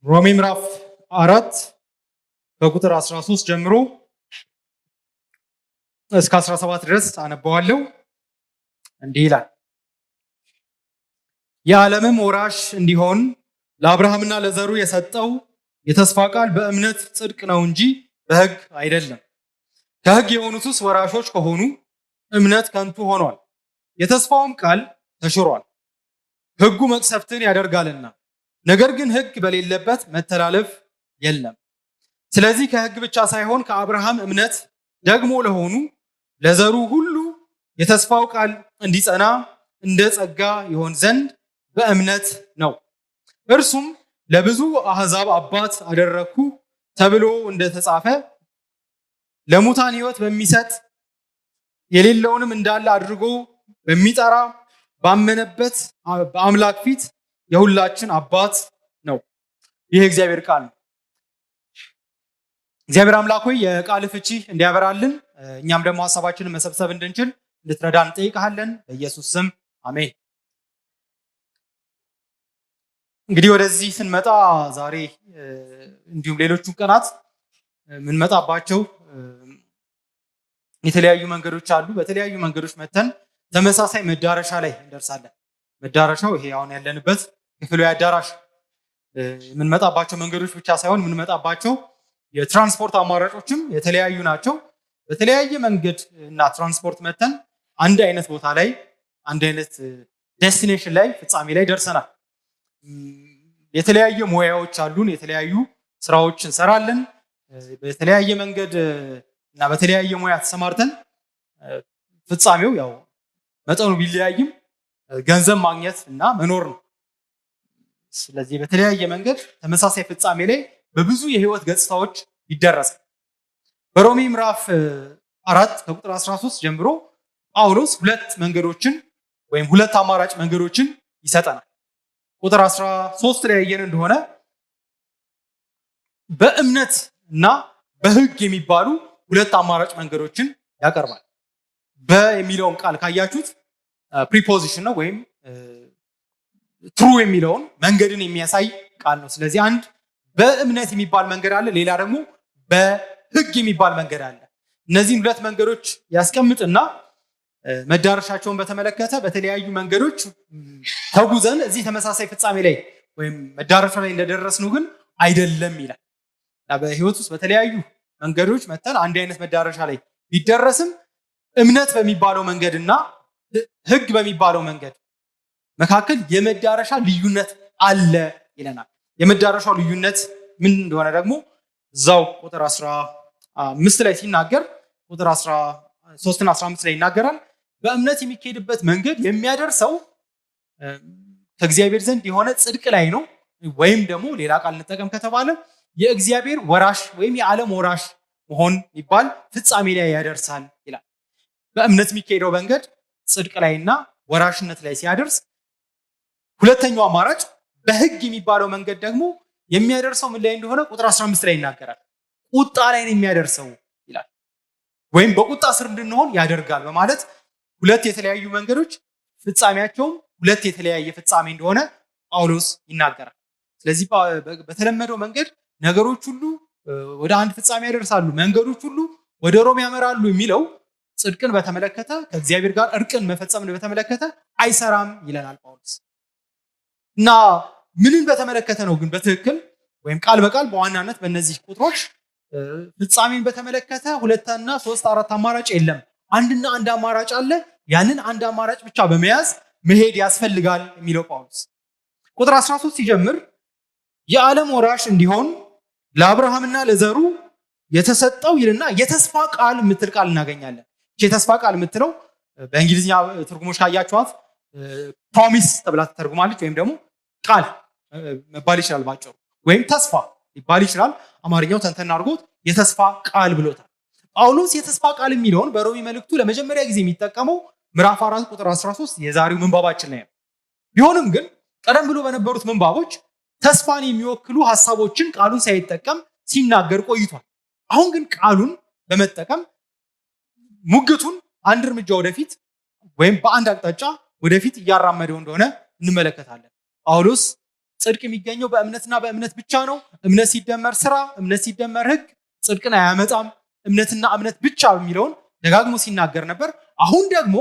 ሮሜ ምዕራፍ 4 ከቁጥር 13 ጀምሮ እስከ 17 ድረስ አነባዋለሁ። እንዲህ ይላል። የዓለምም ወራሽ እንዲሆን ለአብርሃምና ለዘሩ የሰጠው የተስፋ ቃል በእምነት ጽድቅ ነው እንጂ በሕግ አይደለም። ከሕግ የሆኑትስ ወራሾች ከሆኑ እምነት ከንቱ ሆኗል፣ የተስፋውም ቃል ተሽሯል። ሕጉ መቅሰፍትን ያደርጋልና፣ ነገር ግን ሕግ በሌለበት መተላለፍ የለም። ስለዚህ ከሕግ ብቻ ሳይሆን ከአብርሃም እምነት ደግሞ ለሆኑ ለዘሩ ሁሉ የተስፋው ቃል እንዲጸና እንደ ጸጋ ይሆን ዘንድ በእምነት ነው። እርሱም ለብዙ አሕዛብ አባት አደረግኩ ተብሎ እንደተጻፈ ለሙታን ሕይወት በሚሰጥ የሌለውንም እንዳለ አድርጎ በሚጠራ ባመነበት በአምላክ ፊት የሁላችን አባት ነው። ይህ እግዚአብሔር ቃል ነው። እግዚአብሔር አምላክ ሆይ የቃል ፍቺ እንዲያበራልን እኛም ደግሞ ሐሳባችንን መሰብሰብ እንድንችል እንድትረዳን እንጠይቅሃለን። በኢየሱስ ስም አሜን። እንግዲህ ወደዚህ ስንመጣ ዛሬ እንዲሁም ሌሎቹ ቀናት የምንመጣባቸው የተለያዩ መንገዶች አሉ። በተለያዩ መንገዶች መተን ተመሳሳይ መዳረሻ ላይ እንደርሳለን። መዳረሻው ይሄ አሁን ያለንበት ክፍሉ አዳራሽ። የምንመጣባቸው መንገዶች ብቻ ሳይሆን የምንመጣባቸው የትራንስፖርት አማራጮችም የተለያዩ ናቸው። በተለያየ መንገድ እና ትራንስፖርት መተን አንድ አይነት ቦታ ላይ አንድ አይነት ዴስቲኔሽን ላይ ፍጻሜ ላይ ደርሰናል። የተለያየ ሙያዎች አሉን። የተለያዩ ስራዎች እንሰራለን። በተለያየ መንገድ እና በተለያየ ሙያ ተሰማርተን ፍጻሜው ያው መጠኑ ቢለያይም ገንዘብ ማግኘት እና መኖር ነው። ስለዚህ በተለያየ መንገድ ተመሳሳይ ፍጻሜ ላይ በብዙ የህይወት ገጽታዎች ይደረሳል። በሮሜ ምዕራፍ 4 ከቁጥር 13 ጀምሮ ጳውሎስ ሁለት መንገዶችን ወይም ሁለት አማራጭ መንገዶችን ይሰጠናል። ቁጥር 13 ላይ ያየን እንደሆነ በእምነት እና በሕግ የሚባሉ ሁለት አማራጭ መንገዶችን ያቀርባል። በሚለውን ቃል ካያችሁት ፕሪፖዚሽን ነው ወይም ትሩ የሚለውን መንገድን የሚያሳይ ቃል ነው። ስለዚህ አንድ በእምነት የሚባል መንገድ አለ፣ ሌላ ደግሞ በሕግ የሚባል መንገድ አለ። እነዚህን ሁለት መንገዶች ያስቀምጥና መዳረሻቸውን በተመለከተ በተለያዩ መንገዶች ተጉዘን እዚህ ተመሳሳይ ፍጻሜ ላይ ወይም መዳረሻ ላይ እንደደረስነው ግን አይደለም ይላል። በህይወት ውስጥ በተለያዩ መንገዶች መተን አንድ አይነት መዳረሻ ላይ ቢደረስም እምነት በሚባለው መንገድ እና ሕግ በሚባለው መንገድ መካከል የመዳረሻ ልዩነት አለ ይለናል። የመዳረሻው ልዩነት ምን እንደሆነ ደግሞ እዛው ቁጥር 15 ላይ ሲናገር ቁጥር 13 እና 15 ላይ ይናገራል። በእምነት የሚካሄድበት መንገድ የሚያደርሰው ከእግዚአብሔር ዘንድ የሆነ ጽድቅ ላይ ነው፣ ወይም ደግሞ ሌላ ቃል እንጠቀም ከተባለ የእግዚአብሔር ወራሽ ወይም የዓለም ወራሽ መሆን የሚባል ፍጻሜ ላይ ያደርሳል ይላል። በእምነት የሚካሄደው መንገድ ጽድቅ ላይና ወራሽነት ላይ ሲያደርስ፣ ሁለተኛው አማራጭ በሕግ የሚባለው መንገድ ደግሞ የሚያደርሰው ምን ላይ እንደሆነ ቁጥር 15 ላይ ይናገራል። ቁጣ ላይ ነው የሚያደርሰው ይላል፣ ወይም በቁጣ ስር እንድንሆን ያደርጋል በማለት ሁለት የተለያዩ መንገዶች ፍጻሜያቸውም ሁለት የተለያየ ፍጻሜ እንደሆነ ጳውሎስ ይናገራል። ስለዚህ በተለመደው መንገድ ነገሮች ሁሉ ወደ አንድ ፍጻሜ ያደርሳሉ፣ መንገዶች ሁሉ ወደ ሮም ያመራሉ የሚለው ጽድቅን በተመለከተ ከእግዚአብሔር ጋር እርቅን መፈጸምን በተመለከተ አይሰራም ይለናል ጳውሎስ። እና ምንን በተመለከተ ነው ግን በትክክል ወይም ቃል በቃል በዋናነት በእነዚህ ቁጥሮች ፍጻሜን በተመለከተ ሁለትና ሶስት አራት አማራጭ የለም፣ አንድና አንድ አማራጭ አለ። ያንን አንድ አማራጭ ብቻ በመያዝ መሄድ ያስፈልጋል የሚለው ጳውሎስ ቁጥር 13 ሲጀምር የዓለም ወራሽ እንዲሆን ለአብርሃምና ለዘሩ የተሰጠው ይልና የተስፋ ቃል የምትል ቃል እናገኛለን። የተስፋ ቃል የምትለው በእንግሊዝኛ ትርጉሞች ካያችኋት ፕሮሚስ ተብላ ትተርጉማለች፣ ወይም ደግሞ ቃል መባል ይችላል ባጭሩ፣ ወይም ተስፋ ይባል ይችላል። አማርኛው ተንተና አድርጎት የተስፋ ቃል ብሎታል። ጳውሎስ የተስፋ ቃል የሚለውን በሮሜ መልእክቱ ለመጀመሪያ ጊዜ የሚጠቀመው ምዕራፍ 4 ቁጥር 13 የዛሬው ምንባባችን ላይ ነው። ቢሆንም ግን ቀደም ብሎ በነበሩት ምንባቦች ተስፋን የሚወክሉ ሐሳቦችን ቃሉን ሳይጠቀም ሲናገር ቆይቷል። አሁን ግን ቃሉን በመጠቀም ሙግቱን አንድ እርምጃ ወደፊት ወይም በአንድ አቅጣጫ ወደፊት እያራመደው እንደሆነ እንመለከታለን። ጳውሎስ ጽድቅ የሚገኘው በእምነትና በእምነት ብቻ ነው። እምነት ሲደመር ስራ፣ እምነት ሲደመር ሕግ ጽድቅን አያመጣም። እምነትና እምነት ብቻ የሚለውን ደጋግሞ ሲናገር ነበር። አሁን ደግሞ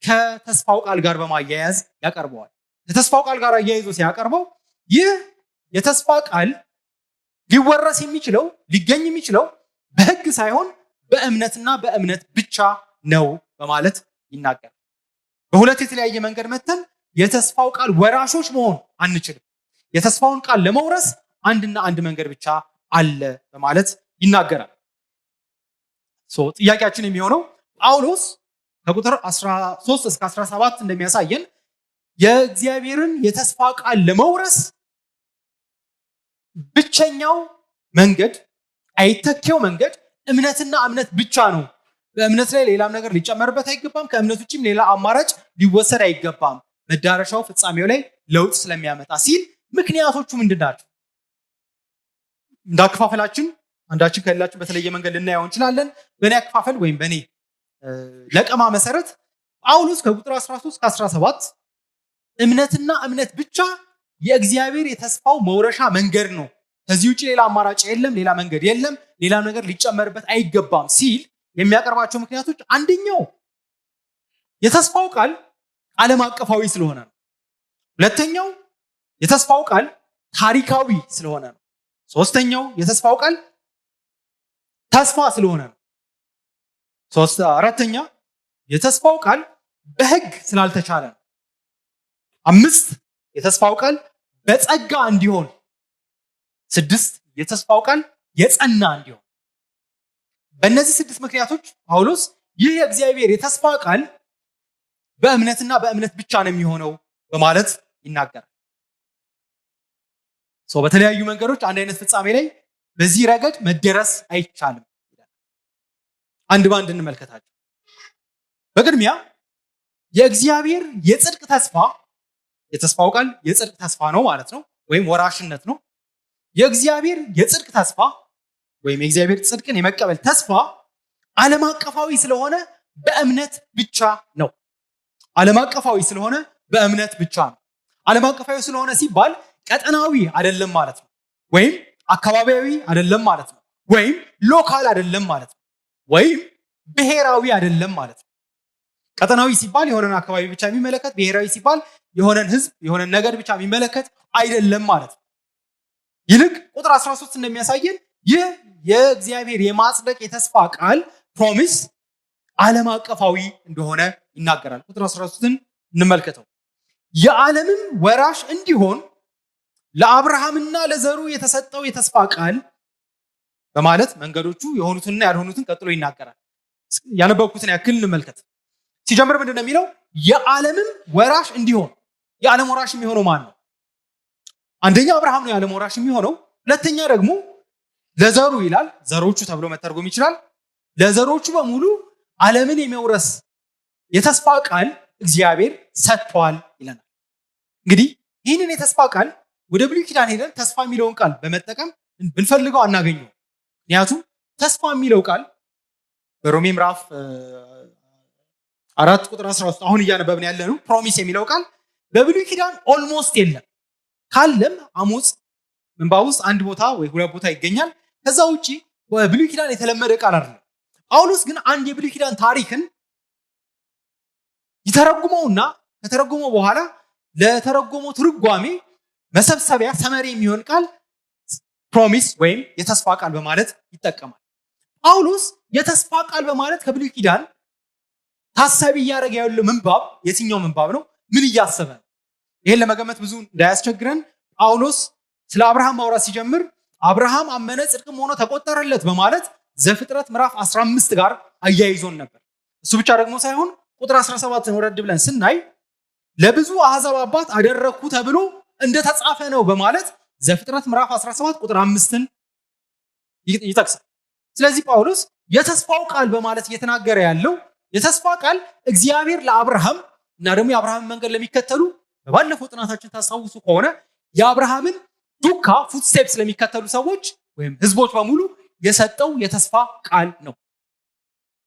ከተስፋው ቃል ጋር በማያያዝ ያቀርበዋል። ከተስፋው ቃል ጋር አያይዞ ሲያቀርበው ይህ የተስፋ ቃል ሊወረስ የሚችለው ሊገኝ የሚችለው በሕግ ሳይሆን በእምነትና በእምነት ብቻ ነው በማለት ይናገራል። በሁለት የተለያየ መንገድ መተን የተስፋው ቃል ወራሾች መሆን አንችልም። የተስፋውን ቃል ለመውረስ አንድና አንድ መንገድ ብቻ አለ በማለት ይናገራል። ጥያቄያችን የሚሆነው ጳውሎስ ከቁጥር 13 እስከ 17 እንደሚያሳየን የእግዚአብሔርን የተስፋ ቃል ለመውረስ ብቸኛው መንገድ አይተኬው መንገድ እምነትና እምነት ብቻ ነው። በእምነት ላይ ሌላም ነገር ሊጨመርበት አይገባም። ከእምነት ውጭም ሌላ አማራጭ ሊወሰድ አይገባም። መዳረሻው ፍጻሜው ላይ ለውጥ ስለሚያመጣ ሲል ምክንያቶቹ ምንድናቸው? እንዳከፋፈላችን አንዳችን ከሌላችን በተለየ መንገድ ልናየው እንችላለን። በእኔ አከፋፈል ወይም በእኔ ለቀማ መሰረት ጳውሎስ ከቁጥር 13 እስከ 17 እምነትና እምነት ብቻ የእግዚአብሔር የተስፋው መውረሻ መንገድ ነው፣ ከዚህ ውጭ ሌላ አማራጭ የለም፣ ሌላ መንገድ የለም፣ ሌላ ነገር ሊጨመርበት አይገባም ሲል የሚያቀርባቸው ምክንያቶች አንደኛው የተስፋው ቃል ዓለም አቀፋዊ ስለሆነ ነው። ሁለተኛው የተስፋው ቃል ታሪካዊ ስለሆነ ነው። ሶስተኛው የተስፋው ቃል ተስፋ ስለሆነ ነው። አራተኛ የተስፋው ቃል በሕግ ስላልተቻለ ነው። አምስት የተስፋው ቃል በጸጋ እንዲሆን፣ ስድስት የተስፋው ቃል የጸና እንዲሆን። በእነዚህ ስድስት ምክንያቶች ጳውሎስ ይህ የእግዚአብሔር የተስፋ ቃል በእምነትና በእምነት ብቻ ነው የሚሆነው በማለት ይናገራል። በተለያዩ መንገዶች አንድ አይነት ፍጻሜ ላይ በዚህ ረገድ መደረስ አይቻልም። አንድ ባንድ እንመልከታቸው። በቅድሚያ የእግዚአብሔር የጽድቅ ተስፋ፣ የተስፋው ቃል የጽድቅ ተስፋ ነው ማለት ነው፣ ወይም ወራሽነት ነው። የእግዚአብሔር የጽድቅ ተስፋ ወይም የእግዚአብሔር ጽድቅን የመቀበል ተስፋ ዓለም አቀፋዊ ስለሆነ በእምነት ብቻ ነው። ዓለም አቀፋዊ ስለሆነ በእምነት ብቻ ነው። ዓለም አቀፋዊ ስለሆነ ሲባል ቀጠናዊ አይደለም ማለት ነው፣ ወይም አካባቢያዊ አይደለም ማለት ነው፣ ወይም ሎካል አይደለም ማለት ነው፣ ወይም ብሔራዊ አይደለም ማለት ነው። ቀጠናዊ ሲባል የሆነን አካባቢ ብቻ የሚመለከት፣ ብሔራዊ ሲባል የሆነን ሕዝብ የሆነን ነገድ ብቻ የሚመለከት አይደለም ማለት ነው። ይልቅ ቁጥር 13 እንደሚያሳየን ይህ የእግዚአብሔር የማጽደቅ የተስፋ ቃል ፕሮሚስ ዓለም አቀፋዊ እንደሆነ ይናገራል። ቁጥር 13ን እንመልከተው። የዓለምም ወራሽ እንዲሆን ለአብርሃምና ለዘሩ የተሰጠው የተስፋ ቃል በማለት መንገዶቹ የሆኑትንና ያልሆኑትን ቀጥሎ ይናገራል። ያነበብኩትን ያክል እንመልከት። ሲጀምር ምንድን ነው የሚለው? የዓለምም ወራሽ እንዲሆን። የዓለም ወራሽ የሚሆነው ማን ነው? አንደኛ አብርሃም ነው የዓለም ወራሽ የሚሆነው። ሁለተኛ ደግሞ ለዘሩ ይላል። ዘሮቹ ተብሎ መተርጎም ይችላል። ለዘሮቹ በሙሉ ዓለምን የመውረስ የተስፋ ቃል እግዚአብሔር ሰጥቷል ይለናል። እንግዲህ ይህንን የተስፋ ቃል ወደ ብሉይ ኪዳን ሄደን ተስፋ የሚለውን ቃል በመጠቀም ብንፈልገው አናገኘው። ምክንያቱም ተስፋ የሚለው ቃል በሮሜ ምዕራፍ 4 ቁጥር 13 አሁን እያነበብን ያለ ነው። ፕሮሚስ የሚለው ቃል በብሉይ ኪዳን ኦልሞስት የለም። ካለም አሞጽ ምንባብ ውስጥ አንድ ቦታ ወይ ሁለት ቦታ ይገኛል። ከዛ ውጪ በብሉይ ኪዳን የተለመደ ቃል አይደለም። ጳውሎስ ግን አንድ የብሉይ ኪዳን ታሪክን ይተረጉመውና ከተረጎመው በኋላ ለተረጎመው ትርጓሜ መሰብሰቢያ ሰመሪ የሚሆን ቃል ፕሮሚስ ወይም የተስፋ ቃል በማለት ይጠቀማል። ጳውሎስ የተስፋ ቃል በማለት ከብሉይ ኪዳን ታሳቢ እያደረገ ያለው ምንባብ የትኛው ምንባብ ነው? ምን እያሰበ ነው? ይሄን ለመገመት ብዙ እንዳያስቸግረን ጳውሎስ ስለ አብርሃም ማውራት ሲጀምር አብርሃም አመነ ጽድቅም ሆኖ ተቆጠረለት በማለት ዘፍጥረት ምዕራፍ 15 ጋር አያይዞን ነበር። እሱ ብቻ ደግሞ ሳይሆን ቁጥር 17ን ወረድ ብለን ስናይ ለብዙ አሕዛብ አባት አደረግኩ ተብሎ እንደተጻፈ ነው በማለት ዘፍጥረት ምዕራፍ 17 ቁጥር 5ን ይጠቅሳል። ስለዚህ ጳውሎስ የተስፋው ቃል በማለት እየተናገረ ያለው የተስፋ ቃል እግዚአብሔር ለአብርሃም እና ደግሞ የአብርሃምን መንገድ ለሚከተሉ በባለፈው ጥናታችን ታስታውሱ ከሆነ የአብርሃምን ዱካ ፉትስቴፕስ ለሚከተሉ ሰዎች ወይም ህዝቦች በሙሉ የሰጠው የተስፋ ቃል ነው።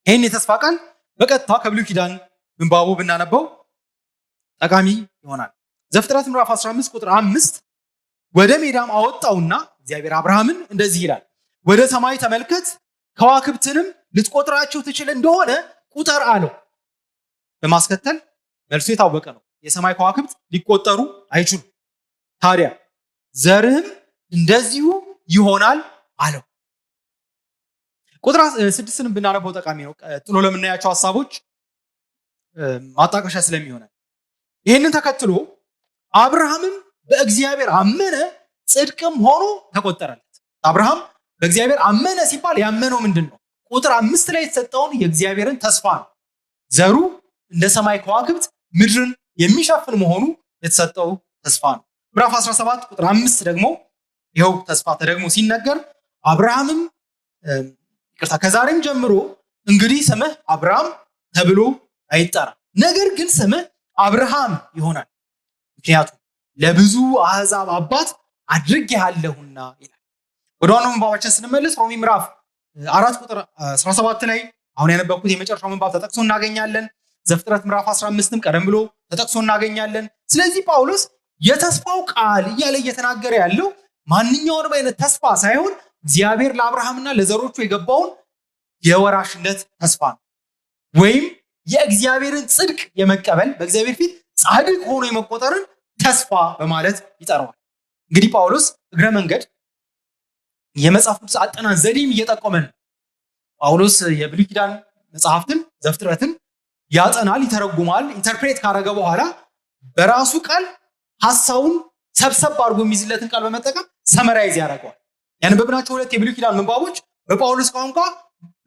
ይህን የተስፋ ቃል በቀጥታ ከብሉይ ኪዳን ምንባቡ ብናነበው ጠቃሚ ይሆናል። ዘፍጥረት ምዕራፍ 15 ቁጥር 5 ወደ ሜዳም አወጣውና እግዚአብሔር አብርሃምን እንደዚህ ይላል፣ ወደ ሰማይ ተመልከት፣ ከዋክብትንም ልትቆጥራቸው ትችል እንደሆነ ቁጠር አለው። በማስከተል መልሱ የታወቀ ነው። የሰማይ ከዋክብት ሊቆጠሩ አይችሉም። ታዲያ ዘርህም እንደዚሁ ይሆናል አለው። ቁጥር 6ን ብናነበው ጠቃሚ ነው። ጥሎ ለምናያቸው ሐሳቦች ማጣቀሻ ስለሚሆን ይህንን ተከትሎ አብርሃምም በእግዚአብሔር አመነ፣ ጽድቅም ሆኖ ተቆጠረለት። አብርሃም በእግዚአብሔር አመነ ሲባል ያመነው ምንድን ነው? ቁጥር 5 ላይ የተሰጠውን የእግዚአብሔርን ተስፋ ነው። ዘሩ እንደ ሰማይ ከዋክብት ምድርን የሚሸፍን መሆኑ የተሰጠው ተስፋ ነው። ምዕራፍ 17 ቁጥር 5 ደግሞ ይኸው ተስፋ ተደግሞ ሲነገር አብርሃምም ከዛሬም ጀምሮ እንግዲህ ስምህ አብርሃም ተብሎ አይጠራ፣ ነገር ግን ስምህ አብርሃም ይሆናል፣ ምክንያቱም ለብዙ አሕዛብ አባት አድርጌሃለሁና ይላል። ወደ ዋናው ምንባባችን ስንመለስ ሮሜ ምዕራፍ 4 ቁጥር 17 ላይ አሁን ያነበብኩት የመጨረሻው ምንባብ ተጠቅሶ እናገኛለን። ዘፍጥረት ምዕራፍ 15ም ቀደም ብሎ ተጠቅሶ እናገኛለን። ስለዚህ ጳውሎስ የተስፋው ቃል እያለ እየተናገረ ያለው ማንኛውንም አይነት ተስፋ ሳይሆን እግዚአብሔር ለአብርሃምና ለዘሮቹ የገባውን የወራሽነት ተስፋ ነው፣ ወይም የእግዚአብሔርን ጽድቅ የመቀበል በእግዚአብሔር ፊት ጻድቅ ሆኖ የመቆጠርን ተስፋ በማለት ይጠራዋል። እንግዲህ ጳውሎስ እግረ መንገድ የመጽሐፍ ቅዱስ አጠናን ዘዴም እየጠቆመን ጳውሎስ የብሉይ ኪዳን መጽሐፍትን ዘፍጥረትን ያጠናል፣ ይተረጉማል። ኢንተርፕሬት ካረገ በኋላ በራሱ ቃል ሐሳቡን ሰብሰብ አድርጎ የሚይዝለትን ቃል በመጠቀም ሰመራይዝ ያደርገዋል። ያነበብናቸው ሁለት የብሉይ ኪዳን ምንባቦች በጳውሎስ ቋንቋ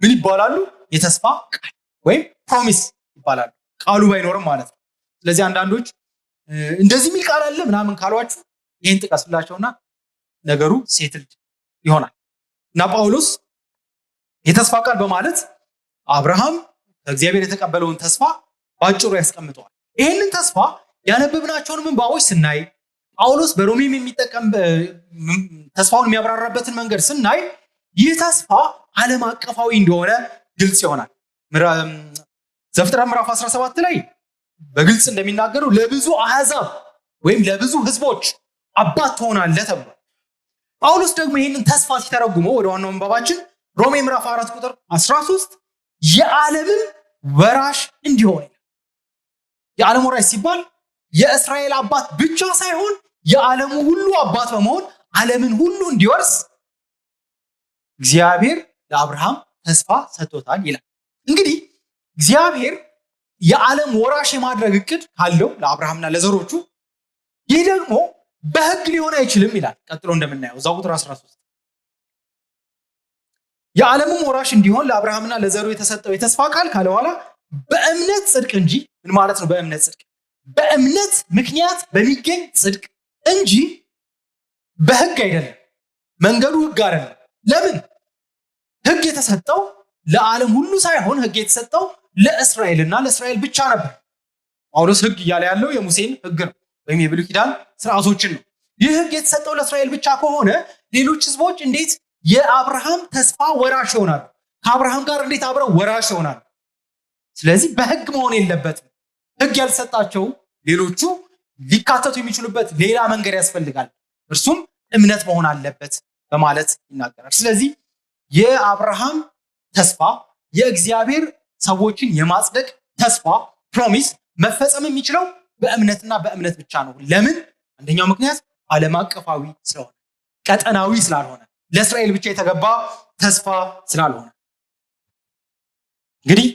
ምን ይባላሉ? የተስፋ ቃል ወይም ፕሮሚስ ይባላሉ፣ ቃሉ ባይኖርም ማለት ነው። ስለዚህ አንዳንዶች እንደዚህ የሚል ቃል አለ ምናምን ካሏችሁ ይህን ጥቀስላቸውና ነገሩ ሴትልድ ይሆናል። እና ጳውሎስ የተስፋ ቃል በማለት አብርሃም ከእግዚአብሔር የተቀበለውን ተስፋ ባጭሩ ያስቀምጠዋል። ይህንን ተስፋ ያነበብናቸውን ምንባቦች ስናይ ጳውሎስ በሮሜም የሚጠቀም ተስፋውን የሚያብራራበትን መንገድ ስናይ ይህ ተስፋ ዓለም አቀፋዊ እንደሆነ ግልጽ ይሆናል። ዘፍጥረት ምዕራፍ 17 ላይ በግልጽ እንደሚናገረው ለብዙ አሕዛብ ወይም ለብዙ ሕዝቦች አባት ትሆናለህ ተብሏል። ጳውሎስ ደግሞ ይህንን ተስፋ ሲተረጉመው ወደ ዋናው ምንባባችን ሮሜ ምዕራፍ 4 ቁጥር 13 የዓለምን ወራሽ እንዲሆን፣ የዓለም ወራሽ ሲባል የእስራኤል አባት ብቻ ሳይሆን የዓለሙ ሁሉ አባት በመሆን ዓለምን ሁሉ እንዲወርስ እግዚአብሔር ለአብርሃም ተስፋ ሰጥቶታል ይላል። እንግዲህ እግዚአብሔር የዓለም ወራሽ የማድረግ እቅድ ካለው ለአብርሃምና ለዘሮቹ ይህ ደግሞ በሕግ ሊሆን አይችልም ይላል። ቀጥሎ እንደምናየው እዛው ቁጥር 13 የዓለምም ወራሽ እንዲሆን ለአብርሃምና ለዘሩ የተሰጠው የተስፋ ቃል ካለ በኋላ በእምነት ጽድቅ እንጂ ምን ማለት ነው? በእምነት ጽድቅ በእምነት ምክንያት በሚገኝ ጽድቅ እንጂ በሕግ አይደለም። መንገዱ ሕግ አይደለም። ለምን? ሕግ የተሰጠው ለዓለም ሁሉ ሳይሆን ሕግ የተሰጠው ለእስራኤልና ለእስራኤል ብቻ ነበር። ጳውሎስ ሕግ እያለ ያለው የሙሴን ሕግ ነው ወይም የብሉይ ኪዳን ስርዓቶችን ነው። ይህ ሕግ የተሰጠው ለእስራኤል ብቻ ከሆነ ሌሎች ሕዝቦች እንዴት የአብርሃም ተስፋ ወራሽ ይሆናሉ? ከአብርሃም ጋር እንዴት አብረው ወራሽ ይሆናሉ? ስለዚህ በሕግ መሆን የለበትም። ሕግ ያልሰጣቸው ሌሎቹ ሊካተቱ የሚችሉበት ሌላ መንገድ ያስፈልጋል፣ እርሱም እምነት መሆን አለበት በማለት ይናገራል። ስለዚህ የአብርሃም ተስፋ የእግዚአብሔር ሰዎችን የማጽደቅ ተስፋ ፕሮሚስ መፈጸም የሚችለው በእምነትና በእምነት ብቻ ነው። ለምን? አንደኛው ምክንያት ዓለም አቀፋዊ ስለሆነ፣ ቀጠናዊ ስላልሆነ፣ ለእስራኤል ብቻ የተገባ ተስፋ ስላልሆነ። እንግዲህ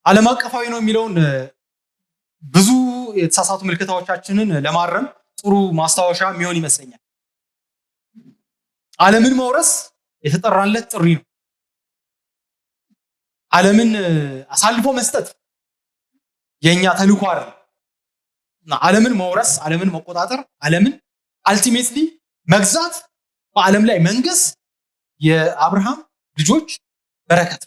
ዓለም አቀፋዊ ነው የሚለውን ብዙ የተሳሳቱ ምልክታዎቻችንን ለማረም ጥሩ ማስታወሻ የሚሆን ይመስለኛል። ዓለምን መውረስ የተጠራለት ጥሪ ነው። ዓለምን አሳልፎ መስጠት የኛ ተልዕኮ አይደለም። ዓለምን መውረስ፣ ዓለምን መቆጣጠር፣ ዓለምን አልቲሜትሊ መግዛት፣ በዓለም ላይ መንገስ የአብርሃም ልጆች በረከት።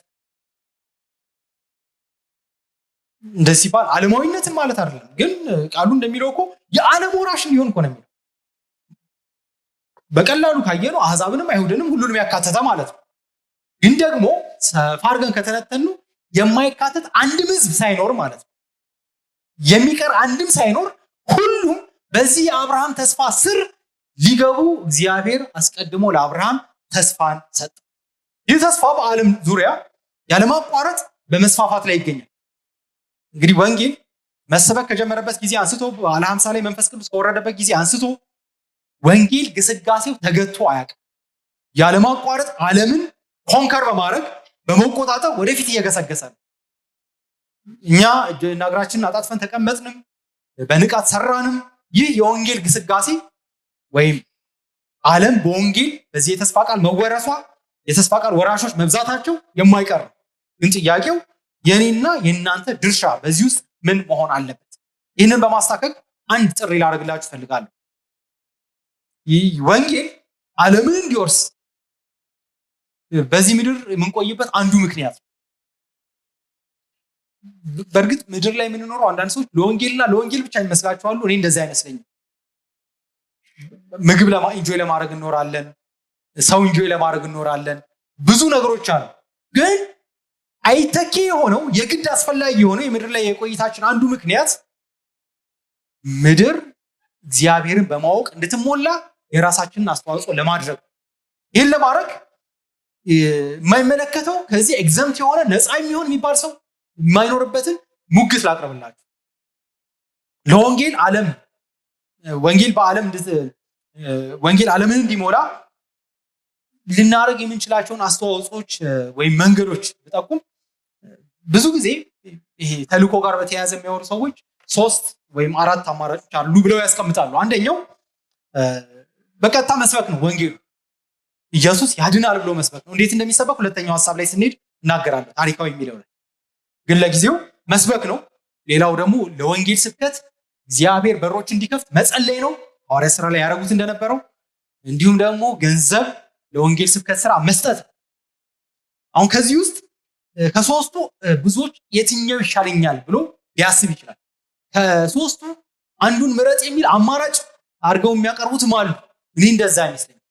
እንደዚህ ሲባል ዓለማዊነትን ማለት አይደለም፣ ግን ቃሉ እንደሚለው እኮ የዓለም ወራሽ እንዲሆን እኮ ነው የሚለው። በቀላሉ ካየነው አሕዛብንም አይሁድንም ሁሉንም ያካተተ ማለት ነው። ግን ደግሞ ሰፋ አድርገን ከተነተኑ የማይካተት አንድም ሕዝብ ሳይኖር ማለት ነው፣ የሚቀር አንድም ሳይኖር ሁሉም በዚህ የአብርሃም ተስፋ ስር ሊገቡ እግዚአብሔር አስቀድሞ ለአብርሃም ተስፋን ሰጠ። ይህ ተስፋ በዓለም ዙሪያ ያለማቋረጥ በመስፋፋት ላይ ይገኛል። እንግዲህ ወንጌል መሰበክ ከጀመረበት ጊዜ አንስቶ በዓለ ሃምሳ ላይ መንፈስ ቅዱስ ከወረደበት ጊዜ አንስቶ ወንጌል ግስጋሴው ተገቶ አያውቅም። ያለማቋረጥ ዓለምን ኮንከር በማድረግ በመቆጣጠር ወደፊት እየገሰገሰ ነው። እኛ እጅና እግራችንን አጣጥፈን ተቀመጥንም በንቃት ሰራንም ይህ የወንጌል ግስጋሴ ወይም ዓለም በወንጌል በዚህ የተስፋ ቃል መወረሷ የተስፋ ቃል ወራሾች መብዛታቸው የማይቀር ነው። ግን ጥያቄው የኔና የእናንተ ድርሻ በዚህ ውስጥ ምን መሆን አለበት? ይህንን በማስታከክ አንድ ጥሪ ላደርግላችሁ እፈልጋለሁ። ይህ ወንጌል ዓለምን እንዲወርስ በዚህ ምድር የምንቆይበት አንዱ ምክንያት ነው። በእርግጥ ምድር ላይ የምንኖረው አንዳንድ ሰዎች ለወንጌልና ለወንጌል ብቻ ይመስላችኋሉ። እኔ እንደዛ አይመስለኝም። ምግብ ኢንጆይ ለማድረግ እንኖራለን፣ ሰው ኢንጆይ ለማድረግ እንኖራለን፣ ብዙ ነገሮች አሉ። ግን አይተኬ የሆነው የግድ አስፈላጊ የሆነው የምድር ላይ የቆይታችን አንዱ ምክንያት ምድር እግዚአብሔርን በማወቅ እንድትሞላ የራሳችንን አስተዋጽኦ ለማድረግ ይህን ለማድረግ የማይመለከተው ከዚህ ኤግዘምት የሆነ ነፃ የሚሆን የሚባል ሰው የማይኖርበትን ሙግት ላቅርብላችሁ። ለወንጌል ዓለም ወንጌል ዓለምን እንዲሞላ ልናደርግ የምንችላቸውን አስተዋጽኦች ወይም መንገዶች ብጠቁም ብዙ ጊዜ ይሄ ተልእኮ ጋር በተያያዘ የሚያወሩ ሰዎች 3 ወይም 4 አማራጮች አሉ ብለው ያስቀምጣሉ። አንደኛው በቀጥታ መስበክ ነው። ወንጌሉ ኢየሱስ ያድናል ብሎ መስበክ ነው። እንዴት እንደሚሰበክ ሁለተኛው ሐሳብ ላይ ስንሄድ እናገራለን፣ ታሪካዊ የሚለው ላይ ግን ለጊዜው መስበክ ነው። ሌላው ደግሞ ለወንጌል ስብከት እግዚአብሔር በሮች እንዲከፍት መጸለይ ነው፣ ሐዋርያት ሥራ ላይ ያደረጉት እንደነበረው። እንዲሁም ደግሞ ገንዘብ ለወንጌል ስብከት ስራ መስጠት። አሁን ከዚህ ውስጥ ከሶስቱ ብዙዎች የትኛው ይሻለኛል ብሎ ሊያስብ ይችላል። ከሶስቱ አንዱን ምረጥ የሚል አማራጭ አድርገው የሚያቀርቡትም አሉ። እኔ እንደዛ አይመስለኝም።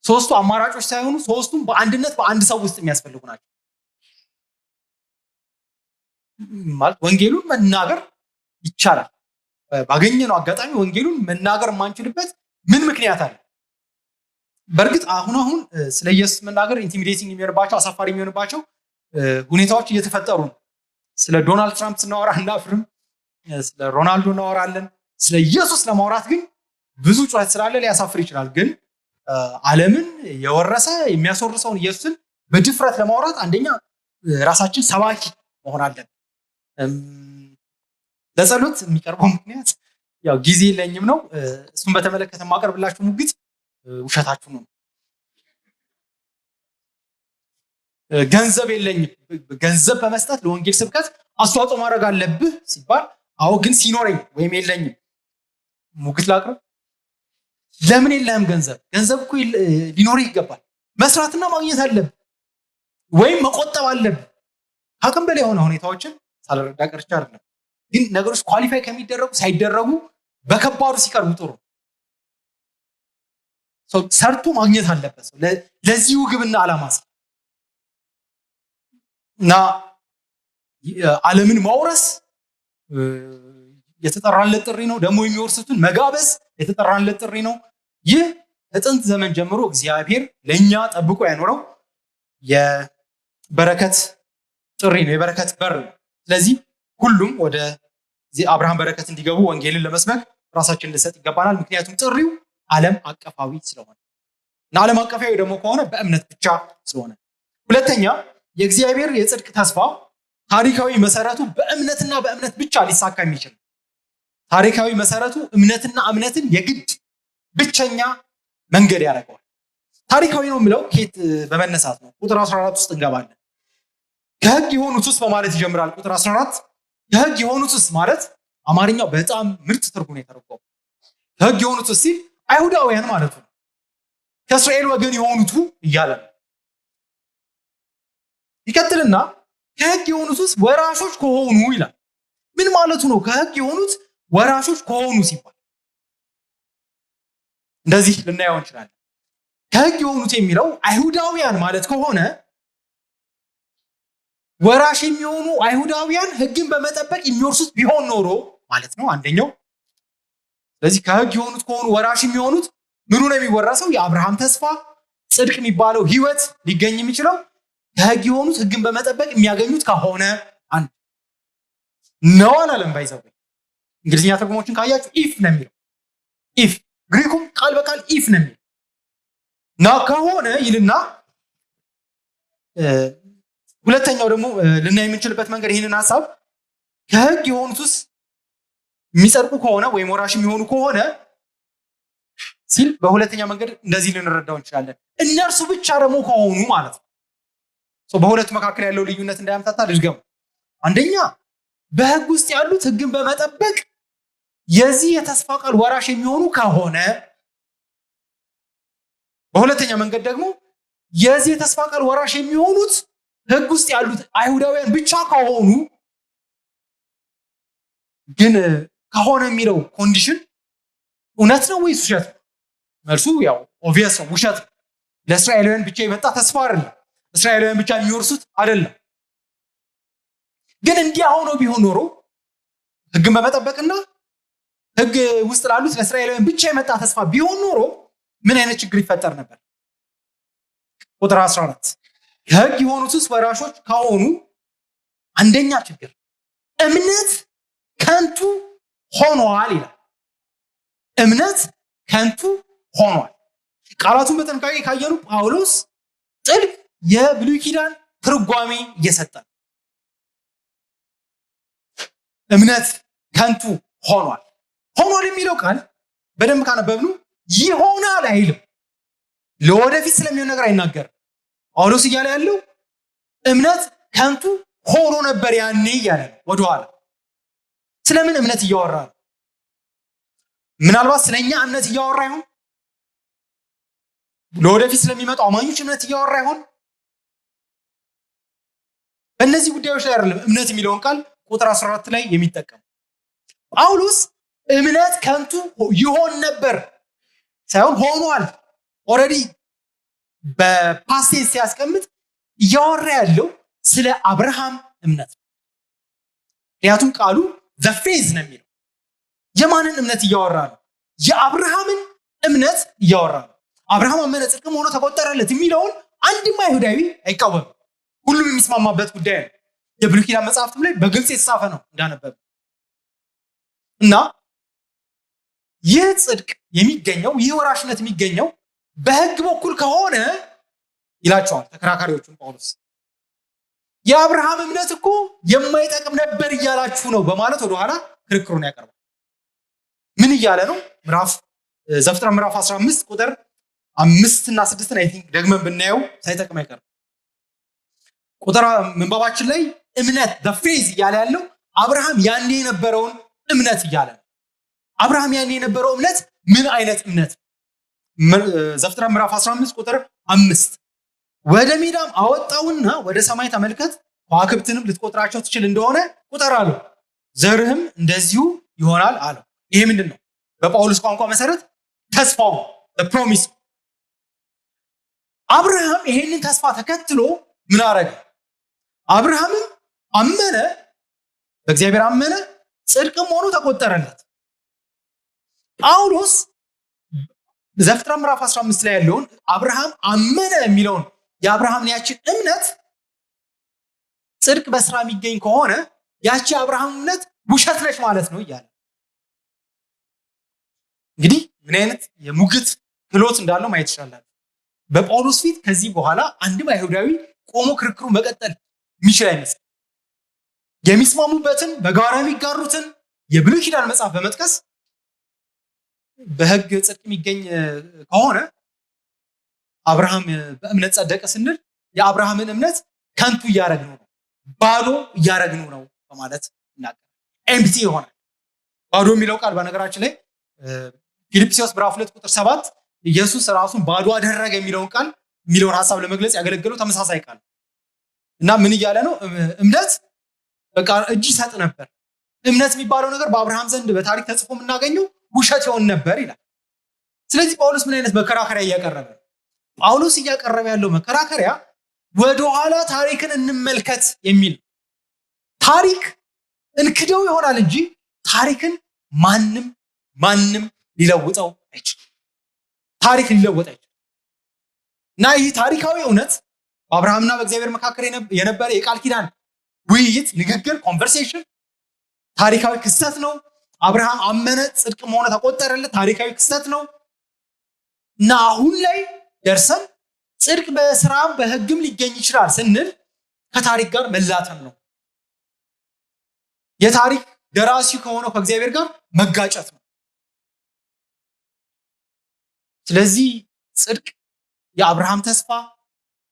ሶስቱ አማራጮች ሳይሆኑ ሶስቱም በአንድነት በአንድ ሰው ውስጥ የሚያስፈልጉ ናቸው። ማለት ወንጌሉን መናገር ይቻላል። ባገኘነው አጋጣሚ ወንጌሉን መናገር የማንችልበት ምን ምክንያት አለ? በእርግጥ አሁን ስለ ኢየሱስ መናገር ኢንቲሚዴቲንግ የሚሆንባቸው አሳፋሪ የሚሆንባቸው ሁኔታዎች እየተፈጠሩ ነው። ስለ ዶናልድ ትራምፕ ስናወራ እናፍርም፣ ስለ ሮናልዶ እናወራለን። ስለ ኢየሱስ ለማውራት ግን ብዙ ጩኸት ስላለ ሊያሳፍር ይችላል። ግን ዓለምን የወረሰ የሚያስወርሰውን ኢየሱስን በድፍረት ለማውራት አንደኛ ራሳችን ሰባኪ መሆን አለን። ለጸሎት የሚቀርበው ምክንያት ያው ጊዜ የለኝም ነው። እሱን በተመለከተ ማቀርብላችሁ ሙግት ውሸታችሁ ነው። ገንዘብ የለኝም፣ ገንዘብ በመስጠት ለወንጌል ስብከት አስተዋጽኦ ማድረግ አለብህ ሲባል አዎ ግን ሲኖረኝ ወይም የለኝም ሙግት ላቅርብ። ለምን የለህም? ገንዘብ እኮ ሊኖርህ ይገባል። መስራትና ማግኘት አለብህ ወይም መቆጠብ አለብህ። ከአቅም በላይ የሆነ ሁኔታዎችን ሳልረዳ ቀርቼ አይደለም፣ ግን ነገሮች ኳሊፋይ ከሚደረጉ ሳይደረጉ በከባዱ ሲቀርቡ ጥሩ። ሰርቶ ማግኘት አለበት ሰው ለዚሁ ግብና ዓላማ እና ዓለምን ማውረስ የተጠራለት ጥሪ ነው። ደግሞ የሚወርሱትን መጋበዝ የተጠራለት ጥሪ ነው። ይህ ከጥንት ዘመን ጀምሮ እግዚአብሔር ለኛ ጠብቆ ያኖረው የበረከት ጥሪ ነው፣ የበረከት በር ነው። ስለዚህ ሁሉም ወደ አብርሃም በረከት እንዲገቡ ወንጌልን ለመስበክ ራሳችንን ልንሰጥ ይገባናል። ምክንያቱም ጥሪው ዓለም አቀፋዊ ስለሆነ እና ዓለም አቀፋዊ ደግሞ ከሆነ በእምነት ብቻ ስለሆነ። ሁለተኛ የእግዚአብሔር የጽድቅ ተስፋ ታሪካዊ መሰረቱ በእምነትና በእምነት ብቻ ሊሳካ የሚችል ታሪካዊ መሰረቱ እምነትና እምነትን የግድ ብቸኛ መንገድ ያደርገዋል። ታሪካዊ ነው የሚለው ኬት በመነሳት ነው። ቁጥር 14 ውስጥ እንገባለን። ከሕግ የሆኑትስ በማለት ይጀምራል። ቁጥር 14 ከሕግ የሆኑትስ ማለት አማርኛው በጣም ምርጥ ትርጉም የተረጎመው። ከሕግ የሆኑትስ ሲል አይሁዳውያን ማለት ነው። ከእስራኤል ወገን የሆኑቱ እያለ ነው። ይቀጥልና ከሕግ የሆኑትስ ወራሾች ከሆኑ ይላል። ምን ማለቱ ነው? ከሕግ የሆኑት ወራሾች ከሆኑ ሲባል እንደዚህ ልናየው እንችላለን። ከሕግ የሆኑት የሚለው አይሁዳውያን ማለት ከሆነ ወራሽ የሚሆኑ አይሁዳውያን ሕግን በመጠበቅ የሚወርሱት ቢሆን ኖሮ ማለት ነው አንደኛው። ስለዚህ ከሕግ የሆኑት ከሆኑ ወራሽ የሚሆኑት ምኑ ነው የሚወረሰው? የአብርሃም ተስፋ ጽድቅ የሚባለው ህይወት ሊገኝ የሚችለው ከህግ የሆኑት ህግን በመጠበቅ የሚያገኙት ከሆነ አንድ ነው አላለም። ባይዘው እንግሊዝኛ ትርጉሞችን ካያችሁ ኢፍ ነው የሚለው። ኢፍ ግሪኩም ቃል በቃል ኢፍ ነው የሚለው ና ከሆነ ይልና ሁለተኛው ደግሞ ልናይ የምንችልበት መንገድ ይህንን ሐሳብ ከህግ የሆኑትስ የሚጸድቁ ከሆነ ወይም ወራሽ የሚሆኑ ከሆነ ሲል በሁለተኛ መንገድ እንደዚህ ልንረዳው እንችላለን። እነርሱ ብቻ ደግሞ ከሆኑ ማለት ነው። በሁለቱ መካከል ያለው ልዩነት እንዳያምታታ ልድገም። አንደኛ በህግ ውስጥ ያሉት ህግን በመጠበቅ የዚህ የተስፋ ቃል ወራሽ የሚሆኑ ከሆነ፣ በሁለተኛ መንገድ ደግሞ የዚህ የተስፋ ቃል ወራሽ የሚሆኑት ህግ ውስጥ ያሉት አይሁዳውያን ብቻ ከሆኑ ግን ከሆነ የሚለው ኮንዲሽን እውነት ነው ወይስ ውሸት? መልሱ ያው ኦብቪየስ ነው፣ ውሸት። ለእስራኤላውያን ብቻ የመጣ ተስፋ አይደለም። እስራኤላውያን ብቻ የሚወርሱት አይደለም። ግን እንዲያ ሆኖ ቢሆን ኖሮ ህግን በመጠበቅና ህግ ውስጥ ላሉት ለእስራኤላውያን ብቻ የመጣ ተስፋ ቢሆን ኖሮ ምን አይነት ችግር ይፈጠር ነበር? ቁጥር 14 ከህግ የሆኑትስ ወራሾች ከሆኑ አንደኛ ችግር እምነት ከንቱ ሆኗል ይላል። እምነት ከንቱ ሆኗል። ቃላቱን በጥንቃቄ ካየኑ ጳውሎስ ጥልቅ የብሉይ ኪዳን ትርጓሜ እየሰጠ እምነት ከንቱ ሆኗል። ሆኗል የሚለው ቃል በደንብ ካነበብኑ ይሆናል አይልም። ለወደፊት ስለሚሆን ነገር አይናገርም። ጳውሎስ እያለ ያለው እምነት ከንቱ ሆኖ ነበር ያኔ እያለ ነው። ወደኋላ ስለምን እምነት እያወራ ነው? ምናልባት ስለኛ እምነት እያወራ ይሆን? ለወደፊት ስለሚመጡ አማኞች እምነት እያወራ ይሆን? በእነዚህ ጉዳዮች ላይ አይደለም እምነት የሚለውን ቃል ቁጥር 14 ላይ የሚጠቀም ጳውሎስ እምነት ከንቱ ይሆን ነበር ሳይሆን ሆኗል። ኦልሬዲ በፓስቴንስ ሲያስቀምጥ እያወራ ያለው ስለ አብርሃም እምነት። ምክንያቱም ቃሉ the faith ነው የሚለው። የማንን እምነት እያወራ ነው? የአብርሃምን እምነት እያወራ ነው። አብርሃም አመነ ጽድቅም ሆኖ ተቆጠረለት የሚለውን አንድም አይሁዳዊ አይቃወምም። ሁሉም የሚስማማበት ጉዳይ ነው። የብሉይ ኪዳን መጽሐፍትም ላይ በግልጽ የተጻፈ ነው እንዳነበብ እና ይህ ጽድቅ የሚገኘው ይህ ወራሽነት የሚገኘው በህግ በኩል ከሆነ ይላቸዋል ተከራካሪዎቹን ጳውሎስ። የአብርሃም እምነት እኮ የማይጠቅም ነበር እያላችሁ ነው በማለት ወደኋላ ክርክሩን ያቀርባል። ምን እያለ ነው? ዘፍጥረት ምዕራፍ 15 ቁጥር 5 እና 6 አይ ቲንክ ደግመን ብናየው ሳይጠቅም አይቀርም። ቁጥር ምንባባችን ላይ እምነት the faith እያለ ያለው አብርሃም ያኔ የነበረውን እምነት እያለ ነው። አብርሃም ያኔ የነበረው እምነት ምን አይነት እምነት? ዘፍጥረት ምዕራፍ 15 ቁጥር 5 ወደ ሜዳም አወጣውና ወደ ሰማይ ተመልከት፣ ከዋክብትንም ልትቆጥራቸው ትችል እንደሆነ ቁጠር አለው፣ ዘርህም እንደዚሁ ይሆናል አለው። ይሄ ምንድን ነው? በጳውሎስ ቋንቋ መሰረት ተስፋው ፕሮሚስ። አብርሃም ይሄንን ተስፋ ተከትሎ ምን አረገ? አብርሃምም አመነ፣ በእግዚአብሔር አመነ፣ ጽድቅም ሆኖ ተቆጠረለት። ጳውሎስ ዘፍጥረት ምዕራፍ 15 ላይ ያለውን አብርሃም አመነ የሚለውን የአብርሃምን ያችን እምነት ጽድቅ በስራ የሚገኝ ከሆነ ያቺ አብርሃም እምነት ውሸት ነች ማለት ነው እያለ እንግዲህ ምን አይነት የሙግት ክህሎት እንዳለው ማየት ይችላል። በጳውሎስ ፊት ከዚህ በኋላ አንድም አይሁዳዊ ቆሞ ክርክሩ መቀጠል የሚችል አይመስልም። የሚስማሙበትን በጋራ የሚጋሩትን የብሉይ ኪዳን መጽሐፍ በመጥቀስ በህግ ጽድቅ የሚገኝ ከሆነ አብርሃም በእምነት ጸደቀ ስንል የአብርሃምን እምነት ከንቱ እያረግነው ነው፣ ባዶ እያረግነው ነው በማለት ይናገራል። ኤምፕቲ ይሆናል። ባዶ የሚለው ቃል በነገራችን ላይ ፊልጵስዩስ ምዕራፍ 2 ቁጥር 7 ኢየሱስ ራሱን ባዶ አደረገ የሚለውን ሐሳብ ለመግለጽ ያገለገለው ተመሳሳይ ቃል እና ምን እያለ ነው? እምነት በቃ እጅ ይሰጥ ነበር። እምነት የሚባለው ነገር በአብርሃም ዘንድ በታሪክ ተጽፎ የምናገኘው ውሸት ይሆን ነበር ይላል። ስለዚህ ጳውሎስ ምን አይነት መከራከሪያ እያቀረበ ነው? ጳውሎስ እያቀረበ ያለው መከራከሪያ ወደኋላ ታሪክን እንመልከት የሚል። ታሪክ እንክደው ይሆናል እንጂ ታሪክን ማንም ሊለውጠው አይችልም። ታሪክ ሊለወጥ አይችልም። እና ይህ ታሪካዊ እውነት በአብርሃምና በእግዚአብሔር መካከል የነበረ የቃል ኪዳን ውይይት፣ ንግግር፣ ኮንቨርሴሽን ታሪካዊ ክስተት ነው። አብርሃም አመነ፣ ጽድቅም ሆነ ተቆጠረለት። ታሪካዊ ክስተት ነው እና አሁን ላይ ደርሰን ጽድቅ በስራም በህግም ሊገኝ ይችላል ስንል ከታሪክ ጋር መላተም ነው። የታሪክ ደራሲ ከሆነው ከእግዚአብሔር ጋር መጋጨት ነው። ስለዚህ ጽድቅ፣ የአብርሃም ተስፋ፣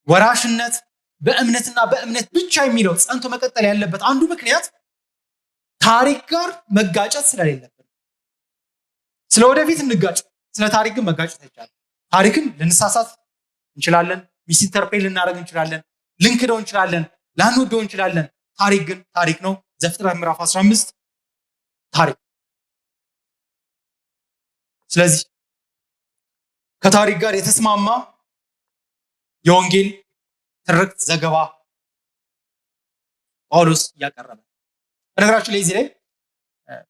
ወራሽነት በእምነትና በእምነት ብቻ የሚለው ጸንቶ መቀጠል ያለበት አንዱ ምክንያት ታሪክ ጋር መጋጨት ስለሌለብን። ስለ ወደፊት እንጋጭ፣ ስለ ታሪክ ግን መጋጨት አይቻልም። ታሪክን ልንሳሳት እንችላለን፣ ሚስኢንተርፕሬት ልናደርግ እንችላለን፣ ልንክደው እንችላለን፣ ላንወደው እንችላለን። ታሪክ ግን ታሪክ ነው። ዘፍጥረት ምዕራፍ 15 ታሪክ። ስለዚህ ከታሪክ ጋር የተስማማ የወንጌል ትርክት ዘገባ ጳውሎስ እያቀረበ። በነገራችን ላይ እዚህ ላይ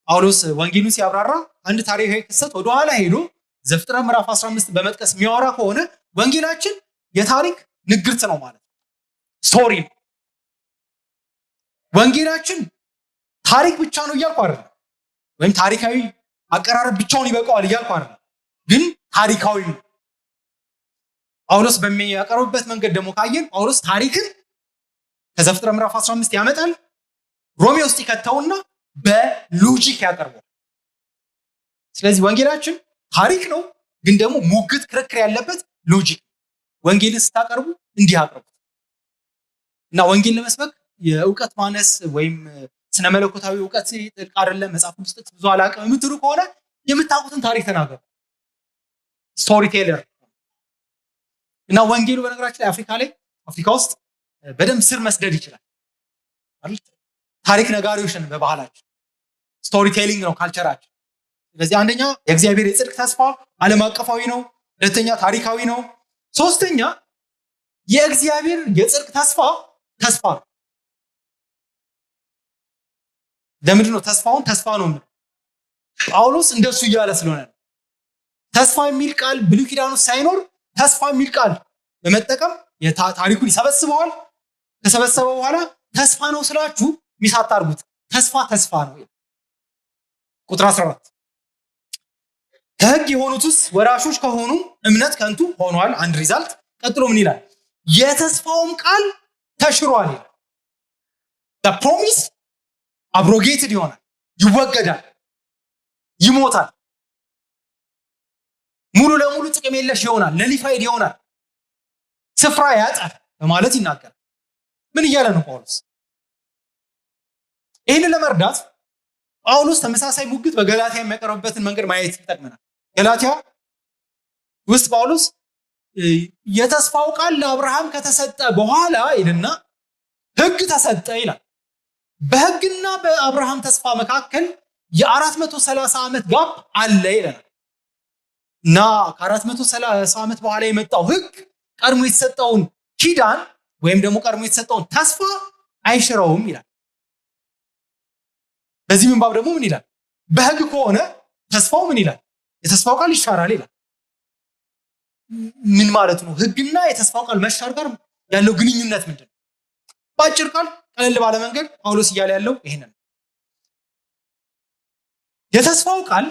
ጳውሎስ ወንጌሉን ሲያብራራ አንድ ታሪካዊ ክስተት ወደኋላ ሄዶ ዘፍጥረት ምዕራፍ 15 በመጥቀስ የሚያወራ ከሆነ ወንጌላችን የታሪክ ንግርት ነው ማለት ነው። ስቶሪ ነው። ወንጌላችን ታሪክ ብቻ ነው እያልኩ አይደለም፣ ወይም ታሪካዊ አቀራረብ ብቻውን ይበቃዋል እያልኩ አይደለም፣ ግን ታሪካዊ ነው። ጳውሎስ በሚያቀርብበት መንገድ ደግሞ ካየን ጳውሎስ ታሪክን ከዘፍጥረት ምዕራፍ 15 ያመጣል፣ ሮሜ ውስጥ ይከተውና በሎጂክ ያቀርባል። ስለዚህ ወንጌላችን ታሪክ ነው፣ ግን ደግሞ ሙግት፣ ክርክር ያለበት ሎጂክ። ወንጌልን ስታቀርቡ እንዲህ አቅርቡት እና ወንጌል ለመስበክ የእውቀት ማነስ ወይም ስነ መለኮታዊ እውቀት ጥልቅ አይደለም፣ መጽሐፍ ቅዱስ ጥቅስ ብዙ አላውቅም የምትሉ ከሆነ የምታውቁትን ታሪክ ተናገሩ። ስቶሪ ቴለር እና ወንጌሉ በነገራችን ላይ አፍሪካ ውስጥ በደንብ ስር መስደድ ይችላል አይደል? ታሪክ ነጋሪዎች ነን በባህላችን። ስቶሪ ቴሊንግ ነው ካልቸራችን። ስለዚህ አንደኛ የእግዚአብሔር የጽድቅ ተስፋ ዓለም አቀፋዊ ነው፣ ሁለተኛ ታሪካዊ ነው፣ ሶስተኛ የእግዚአብሔር የጽድቅ ተስፋ ነው። ለምንድን ነው ተስፋውን ተስፋ ነው የሚለው? ጳውሎስ እንደሱ እያለ ስለሆነ ነው። ተስፋ የሚል ቃል ብሉይ ኪዳን ውስጥ ሳይኖር ተስፋ የሚል ቃል በመጠቀም ታሪኩን ይሰበስበዋል። ከሰበሰበ በኋላ ተስፋ ነው ስላችሁ ሚስ አታርጉት። ተስፋ ነው። ቁጥር 14 ከሕግ የሆኑትስ ወራሾች ከሆኑ እምነት ከንቱ ሆኗል። አንድ ሪዛልት። ቀጥሎ ምን ይላል? የተስፋውም ቃል ተሽሯል ይላል። the promise abrogated ይሆናል፣ ይወገዳል፣ ይሞታል፣ ሙሉ ለሙሉ ጥቅም የለሽ ይሆናል፣ ነሊፋይድ ይሆናል፣ ስፍራ ያጣል በማለት ይናገራል። ምን እያለ ነው ጳውሎስ? ይህንን ለመርዳት ጳውሎስ ተመሳሳይ ሙግት በገላትያ የሚያቀርብበትን መንገድ ማየት ይጠቅመናል። ገላትያ ውስጥ ጳውሎስ የተስፋው ቃል ለአብርሃም ከተሰጠ በኋላ ይልና ሕግ ተሰጠ ይላል። በሕግና በአብርሃም ተስፋ መካከል የ430 ዓመት ጋፕ አለ ይለናል። እና ከ430 ዓመት በኋላ የመጣው ሕግ ቀድሞ የተሰጠውን ኪዳን ወይም ደግሞ ቀድሞ የተሰጠውን ተስፋ አይሽረውም ይላል። በዚህ ምንባብ ደግሞ ምን ይላል? በሕግ ከሆነ ተስፋው ምን ይላል? የተስፋው ቃል ይሻራል ይላል። ምን ማለት ነው? ሕግና የተስፋው ቃል መሻር ጋር ያለው ግንኙነት ምንድን ነው? በአጭር ቃል ቀለል ባለ መንገድ ጳውሎስ እያለ ያለው ይሄንን። የተስፋው ቃል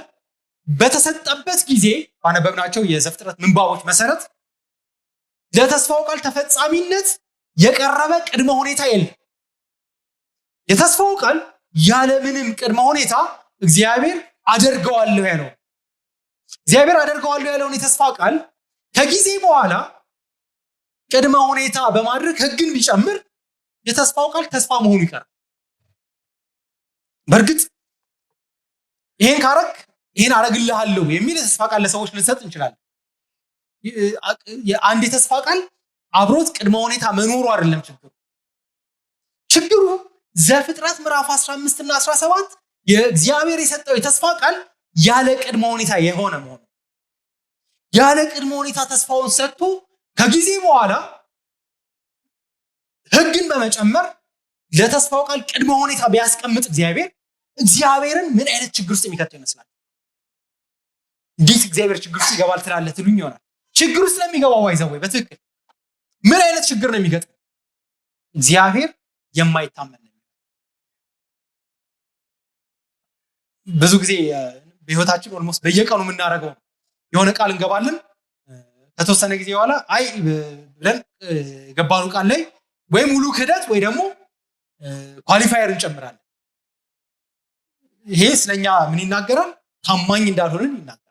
በተሰጠበት ጊዜ ባነበብናቸው የዘፍጥረት ምንባቦች መሰረት ለተስፋው ቃል ተፈጻሚነት የቀረበ ቅድመ ሁኔታ የለም። የተስፋው ቃል ያለምንም ቅድመ ሁኔታ እግዚአብሔር አደርገዋለሁ ያለውን የተስፋ ቃል ከጊዜ በኋላ ቅድመ ሁኔታ በማድረግ ሕግን ቢጨምር የተስፋው ቃል ተስፋ መሆኑ ይቀራል። በእርግጥ ይሄን ካረክ ይሄን አረግልሃለሁ የሚል የተስፋ ቃል ለሰዎች ልንሰጥ እንችላለን። አንድ የተስፋ ቃል አብሮት ቅድመ ሁኔታ መኖሩ አይደለም ችግሩ ዘፍጥረት ምዕራፍ 15 እና 17 የእግዚአብሔር የሰጠው የተስፋ ቃል ያለ ቅድመ ሁኔታ የሆነ መሆኑ። ያለ ቅድመ ሁኔታ ተስፋውን ሰጥቶ ከጊዜ በኋላ ሕግን በመጨመር ለተስፋው ቃል ቅድመ ሁኔታ ቢያስቀምጥ እግዚአብሔርን ምን አይነት ችግር ውስጥ የሚከተው ይመስላል? እንዴት እግዚአብሔር ችግር ውስጥ ይገባል ትላለህ ትሉኝ ይሆናል። ችግር ውስጥ ለሚገባው አይዘው ወይ በትክክል ምን አይነት ችግር ነው የሚገጥመው? እግዚአብሔር የማይታመን ነው። ብዙ ጊዜ በህይወታችን ኦልሞስት በየቀኑ የምናደርገው የሆነ ቃል እንገባለን ከተወሰነ ጊዜ በኋላ አይ ብለን የገባነው ቃል ላይ ወይ ሙሉ ክህደት ወይ ደግሞ ኳሊፋየር እንጨምራለን። ይሄ ስለኛ ምን ይናገራል? ታማኝ እንዳልሆነን ይናገራል።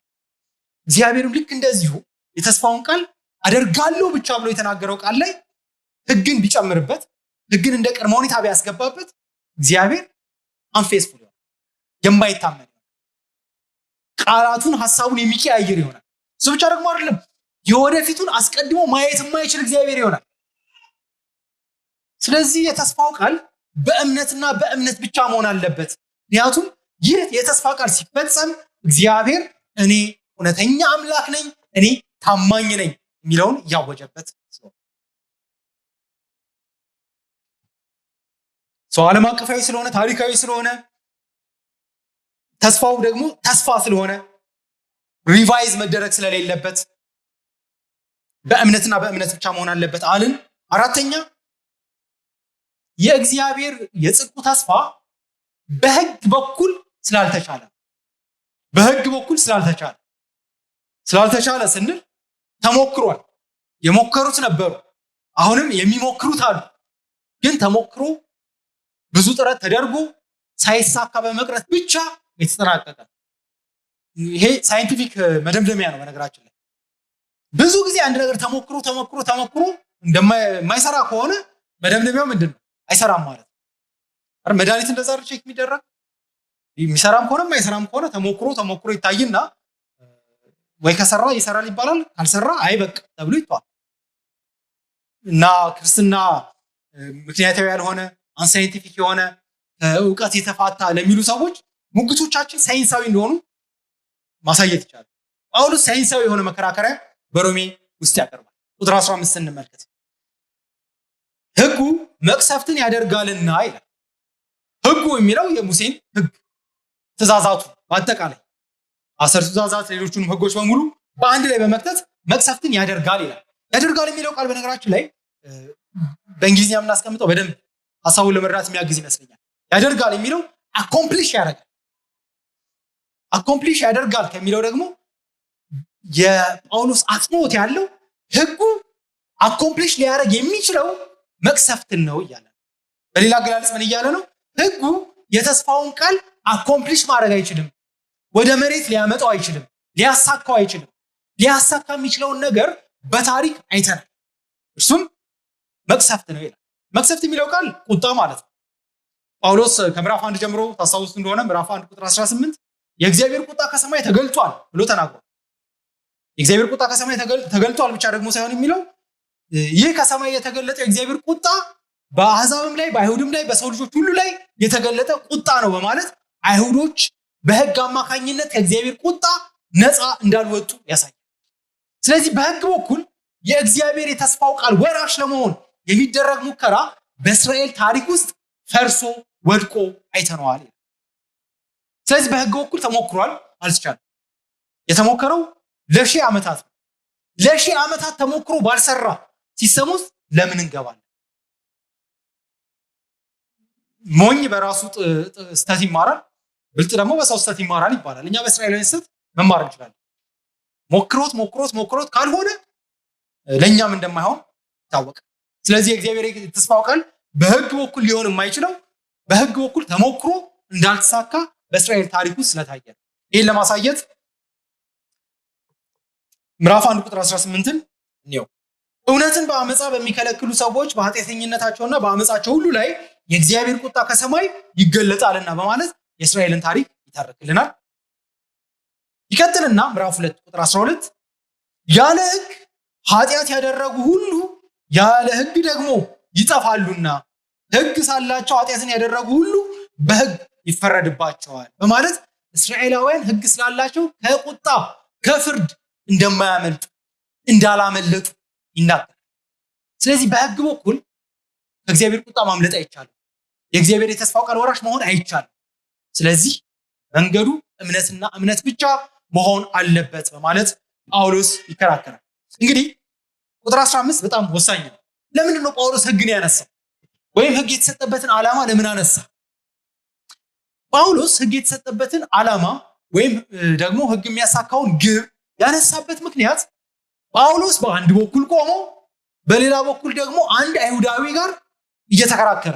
እግዚአብሔርም ልክ እንደዚሁ የተስፋውን ቃል አደርጋለሁ ብቻ ብሎ የተናገረው ቃል ላይ ህግን ቢጨምርበት ህግን እንደ ቅድመ ሁኔታ ቢያስገባበት እግዚአብሔር አንፌስፉል ይሆናል፣ የማይታመን ቃላቱን ሐሳቡን የሚቀያየር ይሆናል። እሱ ብቻ ደግሞ አይደለም የወደፊቱን አስቀድሞ ማየት የማይችል እግዚአብሔር ይሆናል። ስለዚህ የተስፋው ቃል በእምነትና በእምነት ብቻ መሆን አለበት። ምክንያቱም ይህ የተስፋ ቃል ሲፈጸም እግዚአብሔር እኔ እውነተኛ አምላክ ነኝ፣ እኔ ታማኝ ነኝ የሚለውን እያወጀበት ሰው ዓለም አቀፋዊ ስለሆነ ታሪካዊ ስለሆነ ተስፋው ደግሞ ተስፋ ስለሆነ ሪቫይዝ መደረግ ስለሌለበት በእምነትና በእምነት ብቻ መሆን አለበት አልን። አራተኛ የእግዚአብሔር የጽድቁ ተስፋ በህግ በኩል ስላልተቻለ ስንል ተሞክሯል። የሞከሩት ነበሩ፣ አሁንም የሚሞክሩት አሉ። ግን ተሞክሮ ብዙ ጥረት ተደርጎ ሳይሳካ በመቅረት ብቻ የተጠናቀቀ ይሄ ሳይንቲፊክ መደምደሚያ ነው። በነገራችን ላይ ብዙ ጊዜ አንድ ነገር ተሞክሮ እንደማይሰራ ከሆነ መደምደሚያው ምንድን ነው? አይሰራም ማለት ነው። መድኃኒት እንደዛ ቼክ የሚደረግ የሚሰራም ከሆነ የማይሰራም ከሆነ ተሞክሮ ይታይና ወይ ከሰራ ይሰራል ይባላል፣ ካልሰራ አይበቅ ተብሎ ይተዋል። እና ክርስትና ምክንያታዊ ያልሆነ አንሳይንቲፊክ የሆነ እውቀት የተፋታ ለሚሉ ሰዎች ሙግቶቻችን ሳይንሳዊ እንደሆኑ ማሳየት ይቻላል። ጳውሎስ ሳይንሳዊ የሆነ መከራከሪያ በሮሜ ውስጥ ያቀርባል። ቁጥር 15 እንመልከት። ህጉ መቅሰፍትን ያደርጋልና ይላል። ህጉ የሚለው የሙሴን ህግ ትእዛዛቱ በአጠቃላይ 10 ትእዛዛት ሌሎቹንም ህጎች በሙሉ በአንድ ላይ በመክተት መቅሰፍትን ያደርጋል ይላል። ያደርጋል የሚለው ቃል በነገራችን ላይ በእንግሊዝኛ የምናስቀምጠው በደንብ ሐሳቡን ለመረዳት የሚያግዝ ይመስለኛል። ያደርጋል የሚለው አኮምፕሊሽ ያደርጋል ከሚለው ደግሞ የጳውሎስ አጽንኦት ያለው ህጉ አኮምፕሊሽ ሊያደርግ የሚችለው መቅሰፍትን ነው እያለ ነው። በሌላ አገላለጽ ምን እያለ ነው? ህጉ የተስፋውን ቃል አኮምፕሊሽ ማድረግ አይችልም፣ ወደ መሬት ሊያመጣው አይችልም፣ ሊያሳካው አይችልም። ሊያሳካ የሚችለውን ነገር በታሪክ አይተናል፣ እርሱም መቅሰፍት ነው ይላል። መቅሰፍት የሚለው ቃል ቁጣ ማለት ነው። ጳውሎስ ከምዕራፍ 1 ጀምሮ ታስታውሱ እንደሆነ ምዕራፍ 1 ቁጥር 18 የእግዚአብሔር ቁጣ ከሰማይ ተገልጧል ብሎ ተናግሯል። የእግዚአብሔር ቁጣ ከሰማይ ተገልጧል ብቻ ደግሞ ሳይሆን የሚለው ይህ ከሰማይ የተገለጠ የእግዚአብሔር ቁጣ በአሕዛብም ላይ በአይሁድም ላይ በሰው ልጆች ሁሉ ላይ የተገለጠ ቁጣ ነው በማለት አይሁዶች በህግ አማካኝነት ከእግዚአብሔር ቁጣ ነፃ እንዳልወጡ ያሳያል። ስለዚህ በህግ በኩል የእግዚአብሔር የተስፋው ቃል ወራሽ ለመሆን የሚደረግ ሙከራ በእስራኤል ታሪክ ውስጥ ፈርሶ ወድቆ አይተነዋል። ስለዚህ በህግ በኩል ተሞክሯል፣ አልተቻለም። የተሞከረው ለሺህ ዓመታት ነው። ለሺህ ዓመታት ተሞክሮ ባልሰራ ሲስተም ውስጥ ለምን እንገባለን? ሞኝ በራሱ ስተት ይማራል፣ ብልጥ ደግሞ በሰው ስተት ይማራል ይባላል። እኛ በእስራኤላዊ ስተት መማር እንችላለን። ሞክሮት ካልሆነ ለእኛም እንደማይሆን ይታወቃል። ስለዚህ የእግዚአብሔር የተስፋው ቃል በህግ በኩል ሊሆን የማይችለው በህግ በኩል ተሞክሮ እንዳልተሳካ በእስራኤል ታሪክ ውስጥ ስለታየ ነው። ይህን ለማሳየት ምዕራፍ 1 ቁጥር 18 ነው። እውነትን በአመፃ በሚከለክሉ ሰዎች በኃጢአተኝነታቸውና በአመፃቸው ሁሉ ላይ የእግዚአብሔር ቁጣ ከሰማይ ይገለጣልና በማለት የእስራኤልን ታሪክ ይተርክልናል። ይቀጥልና ምዕራፍ 2 ቁጥር 12 ያለ ህግ ኃጢአት ያደረጉ ሁሉ ያለ ህግ ደግሞ ይጠፋሉና ህግ ሳላቸው ኃጢአትን ያደረጉ ሁሉ በህግ ይፈረድባቸዋል በማለት እስራኤላውያን ህግ ስላላቸው ከቁጣ ከፍርድ እንደማያመልጡ እንዳላመለጡ ይናገራል። ስለዚህ በህግ በኩል ከእግዚአብሔር ቁጣ ማምለጥ አይቻልም። የእግዚአብሔር የተስፋው ቃል ወራሽ መሆን አይቻልም። ስለዚህ መንገዱ እምነትና እምነት ብቻ መሆን አለበት በማለት ጳውሎስ ይከራከራል። እንግዲህ ቁጥር 15 በጣም ወሳኝ ነው። ለምንድን ነው ጳውሎስ ሕግን ያነሳው? ወይም ሕግ የተሰጠበትን ዓላማ ለምን አነሳ? ጳውሎስ ሕግ የተሰጠበትን ዓላማ ወይም ደግሞ ሕግ የሚያሳካውን ግብ ያነሳበት ምክንያት ጳውሎስ በአንድ በኩል ቆሞ በሌላ በኩል ደግሞ አንድ አይሁዳዊ ጋር እየተከራከረ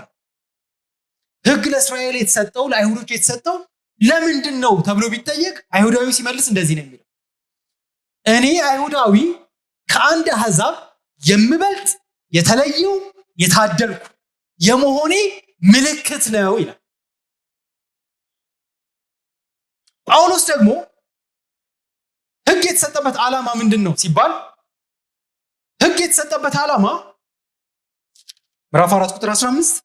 ሕግ ለእስራኤል የተሰጠው ለአይሁዶች የተሰጠው ለምንድን ነው ተብሎ ቢጠየቅ አይሁዳዊ ሲመልስ እንደዚህ ነው የሚለው፣ እኔ አይሁዳዊ ከአንድ አሕዛብ የምበልጥ የተለየው የታደልኩ የመሆኔ ምልክት ነው ይላል። ጳውሎስ ደግሞ ሕግ የተሰጠበት ዓላማ ምንድን ነው ሲባል ሕግ የተሰጠበት ዓላማ ምዕራፍ 4 ቁጥር 15